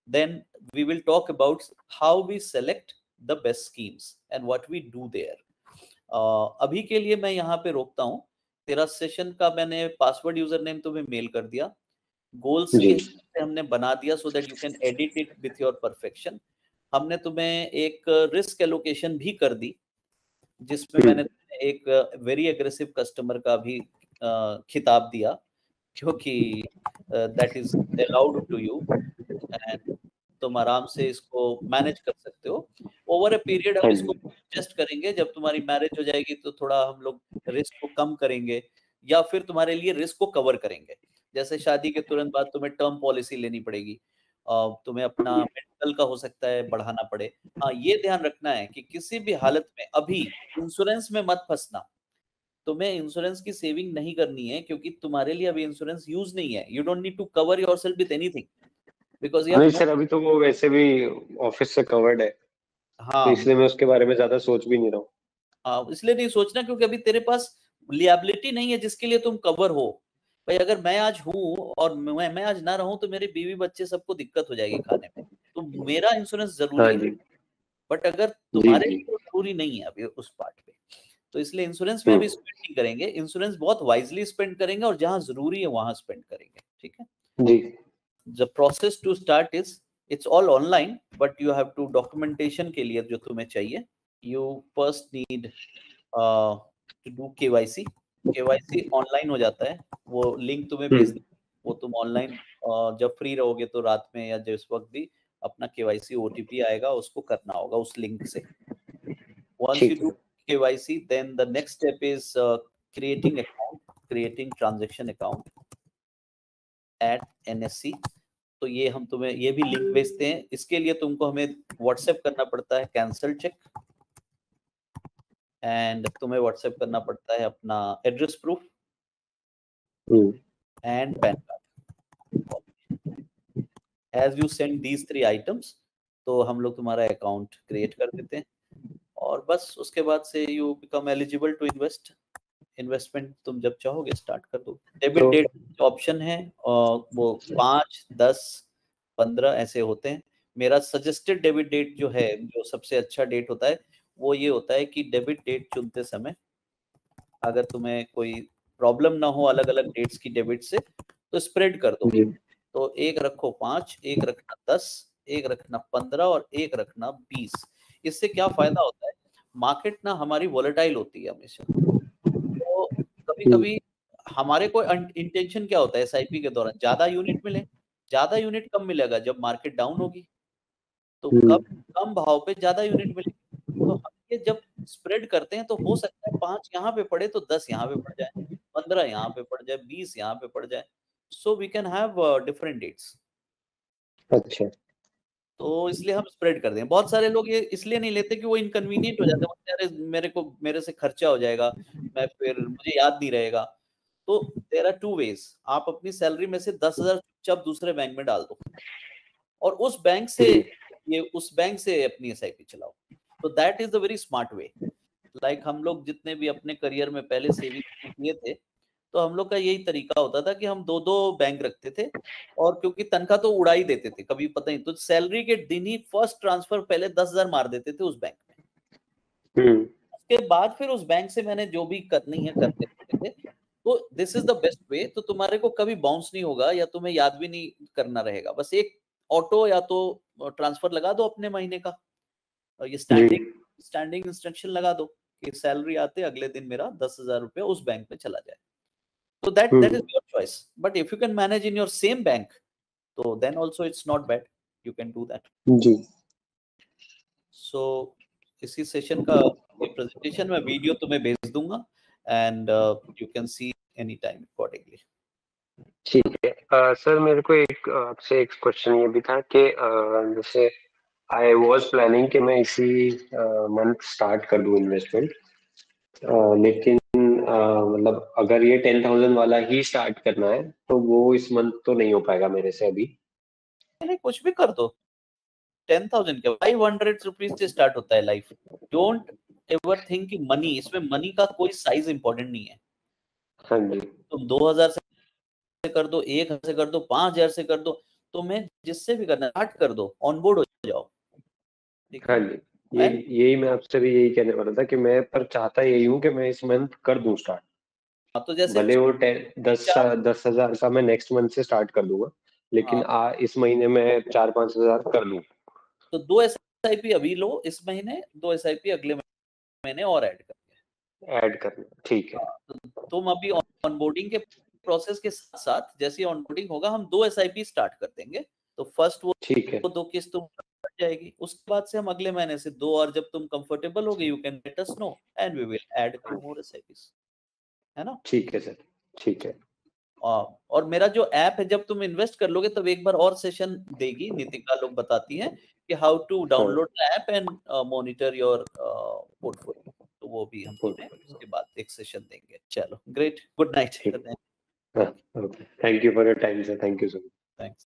[SPEAKER 1] then we will talk about how we select the best schemes and what we do there। अभी के लिए मैं यहाँ पे रोकता हूँ। तेरा session का मैंने पासवर्ड यूजर नेम तुम्हें मेल कर दिया, गोल्स के हिसाब से हमने बना दिया, so that you can edit it with your perfection. हमने तुम्हें एक रिस्क एलोकेशन भी कर दी, जिसमें मैंने एक वेरी एग्रेसिव कस्टमर का भी खिताब दिया, क्योंकि that is allowed to you, and तुम आराम से इसको मैनेज कर सकते हो। ओवर ए पीरियड हम इसको एडजस्ट करेंगे, जब तुम्हारी मैरिज हो जाएगी तो थोड़ा हम लोग रिस्क को कम करेंगे, या फिर तुम्हारे लिए रिस्क को कवर करेंगे। जैसे शादी के तुरंत बाद तुम्हें टर्म पॉलिसी लेनी पड़ेगी, तुम्हें अपना मेडिकल का हो सकता है बढ़ाना पड़े। हाँ, ये ध्यान रखना है कि किसी भी हालत में अभी इंश्योरेंस में मत फंसना। तुम्हें इंश्योरेंस की सेविंग नहीं करनी है, क्योंकि तुम्हारे लिए अभी इंश्योरेंस यूज नहीं है। You don't need to cover yourself with anything, because you have
[SPEAKER 2] नहीं
[SPEAKER 1] नो।
[SPEAKER 2] सर, अभी तो वो वैसे भी ऑफिस से कवर्ड है, तो
[SPEAKER 1] हाँ,
[SPEAKER 2] इसलिए मैं उसके बारे में ज्यादा सोच भी नहीं रहा हूँ।
[SPEAKER 1] इसलिए नहीं सोचना, क्योंकि अभी तेरे पास लिएबिलिटी नहीं है जिसके लिए तुम कवर हो। भाई अगर मैं आज हूँ और मैं आज ना रहूं, तो मेरे बीवी बच्चे सबको दिक्कत हो जाएगी खाने में, तो मेरा इंश्योरेंस
[SPEAKER 2] हाँ
[SPEAKER 1] जरूरी है।
[SPEAKER 2] जी।
[SPEAKER 1] बट अगर
[SPEAKER 2] जी
[SPEAKER 1] तुम्हारे
[SPEAKER 2] जी।
[SPEAKER 1] लिए वो जरूरी नहीं है अभी उस पार्ट पे, तो इसलिए इंश्योरेंस में अभी स्पेंड नहीं करेंगे। इंश्योरेंस बहुत वाइजली स्पेंड करेंगे, और जहां जरूरी है वहां स्पेंड करेंगे। ठीक है।
[SPEAKER 2] जी।
[SPEAKER 1] The process to start is, it's all online, but you have to documentation के लिए जो तुम्हें चाहिए, you first need to do KYC। KYC online हो जाता है, वो लिंक तुम्हें भेज दे, वो तुम ऑनलाइन जब फ्री रहोगे तो रात में या जिस वक्त भी अपना KYC OTP आएगा, उसको करना होगा उस लिंक से। Once you
[SPEAKER 2] ठीक
[SPEAKER 1] do
[SPEAKER 2] है।
[SPEAKER 1] KYC, then the next step is creating account, creating transaction account at NSC। तो ये हम तुम्हें ये भी लिंक भेजते हैं। इसके लिए तुमको हमें व्हाट्सएप करना पड़ता है कैंसल चेक, एंड तुम्हें व्हाट्सएप करना पड़ता है अपना address proof and PAN card. As you send these 3 items तो हम लोग तुम्हारा अकाउंट क्रिएट कर देते हैं और बस उसके बाद से you become eligible to investment तुम जब चाहोगे स्टार्ट कर दो। डेबिट डेट ऑप्शन है और वो 5, 10, 15 ऐसे होते हैं। मेरा सजेस्टेड डेबिट डेट जो है, जो सबसे अच्छा डेट होता है, वो ये होता है कि डेबिट डेट चुनते समय अगर तुम्हें कोई प्रॉब्लम ना हो अलग अलग डेट्स की डेबिट से तो स्प्रेड कर दो। तो एक रखो 5, एक रखना 10, एक रखना 15 और एक रखना 20। इससे क्या फायदा होता है, मार्केट ना हमारी वॉलेटाइल होती है हमेशा, तो कभी कभी हमारे को इंटेंशन क्या होता है एसआईपी के दौरान, ज्यादा यूनिट मिले। ज्यादा यूनिट कब मिलेगा, जब मार्केट डाउन होगी, तो कब कम भाव पे ज्यादा यूनिट मिलेगी। तो हम ये जब स्प्रेड करते हैं तो हो सकता है 5 यहाँ पे पड़े तो 10 यहाँ पे पड़ जाए, 15 यहाँ पे पड़ जाए, 20 यहाँ पे पड़ जाए। So we can have different dates.
[SPEAKER 2] अच्छा,
[SPEAKER 1] तो इसलिए हम स्प्रेड कर दें। बहुत सारे लोग ये इसलिए नहीं लेते कि वो इनकन्वीनियंट हो जाता है, अरे मेरे से खर्चा हो जाएगा, मैं फिर मुझे याद नहीं रहेगा। तो देयर आर 2 वेज, आप अपनी सैलरी में से 10,000 चुपचाप दूसरे बैंक में डाल दो और उस बैंक से अपनी एसआईपी चलाओ। तो that is the very smart way. Like हम लोग जितने भी अपने करियर में पहले सेविंग किए थे, तो हम लोग का यही तरीका होता था कि हम 2-2 बैंक रखते थे और क्योंकि तनख्वाह तो उड़ा ही देते थे, कभी पता नहीं, तो सैलरी के दिन ही फर्स्ट ट्रांसफर पहले 10,000 मार देते थे उस बैंक में। उसके बाद फिर उस बैंक से मैंने जो भी करनी है करते थे। तो this is the best way. तो तुम्हारे को कभी बाउंस नहीं होगा या तुम्हें याद भी नहीं करना रहेगा, बस एक ऑटो या तो ट्रांसफर लगा दो अपने महीने का, ये स्टैंडिंग इंस्ट्रक्शन लगा दो कि सैलरी आते अगले दिन मेरा 10,000 रुपया उस बैंक में चला जाए। तो that is your choice, but if you can manage in your same bank, so then also it's not bad, you can do that
[SPEAKER 2] जी।
[SPEAKER 1] so इसी सेशन का ये प्रेजेंटेशन मैं वीडियो तुम्हें भेज दूंगा and you can see any time accordingly.
[SPEAKER 2] ठीक है सर, मेरे को एक आपसे एक क्वेश्चन ये भी था कि जैसे आई वाज प्लानिंग कि मैं इसी मंथ स्टार्ट कर दूं इन्वेस्टमेंट, लेकिन मतलब अगर ये 10,000 वाला ही स्टार्ट करना है तो वो इस मंथ तो नहीं हो पाएगा मेरे से अभी।
[SPEAKER 1] नहीं, कुछ भी कर दो। 10,000 क्या, 500 रुपीज से स्टार्ट होता है लाइफ। डोंट एवर थिंक कि मनी, इसमें मनी का कोई साइज इंपॉर्टेंट नहीं है।
[SPEAKER 2] हाँ जी।
[SPEAKER 1] तुम 2,000 से कर दो, 1,000 से कर दो, 5,000 से कर दो, तुम्हें जिससे भी करना स्टार्ट कर दो, ऑनबोर्ड हो जाओ।
[SPEAKER 2] हाँ जी, यही मैं आपसे भी यही कहने वाला था कि मैं पर चाहता यही हूँ कि मैं इस मंथ कर दूं स्टार्ट।
[SPEAKER 1] तो जैसे
[SPEAKER 2] भले वो 10,000 का मैं नेक्स्ट मंथ से स्टार्ट कर दूंगा, लेकिन इस महीने में 4-5 हज़ार कर लूं।
[SPEAKER 1] तो 2 एसआईपी अभी लो इस महीने, 2 एसआईपी अगले महीने और ऐड
[SPEAKER 2] करना, ठीक है।
[SPEAKER 1] तो तुम अभी ऑनबोर्डिंग के प्रोसेस के साथ साथ जैसे ऑनबोर्डिंग होगा हम 2 एसआईपी स्टार्ट कर देंगे। तो फर्स्ट वो
[SPEAKER 2] ठीक है।
[SPEAKER 1] 2 किस्त तुम कट जाएगी, उसके बाद से हम अगले महीने से 2 और जब तुम कंफर्टेबल होगे you can let us know and we will add 2 more SIPs, है ना।
[SPEAKER 2] ठीक है सर, ठीक है।
[SPEAKER 1] और मेरा जो ऐप है जब तुम इन्वेस्ट कर लोगे तब एक बार और सेशन देगी नितिका, लोग बताती हैं कि how to download the app and monitor your portfolio, तो वो भी हम तुम्हें उसके बाद एक सेशन देंगे। चलो great, good night.
[SPEAKER 2] Thank you for your time sir, thank you sir.
[SPEAKER 1] Thanks.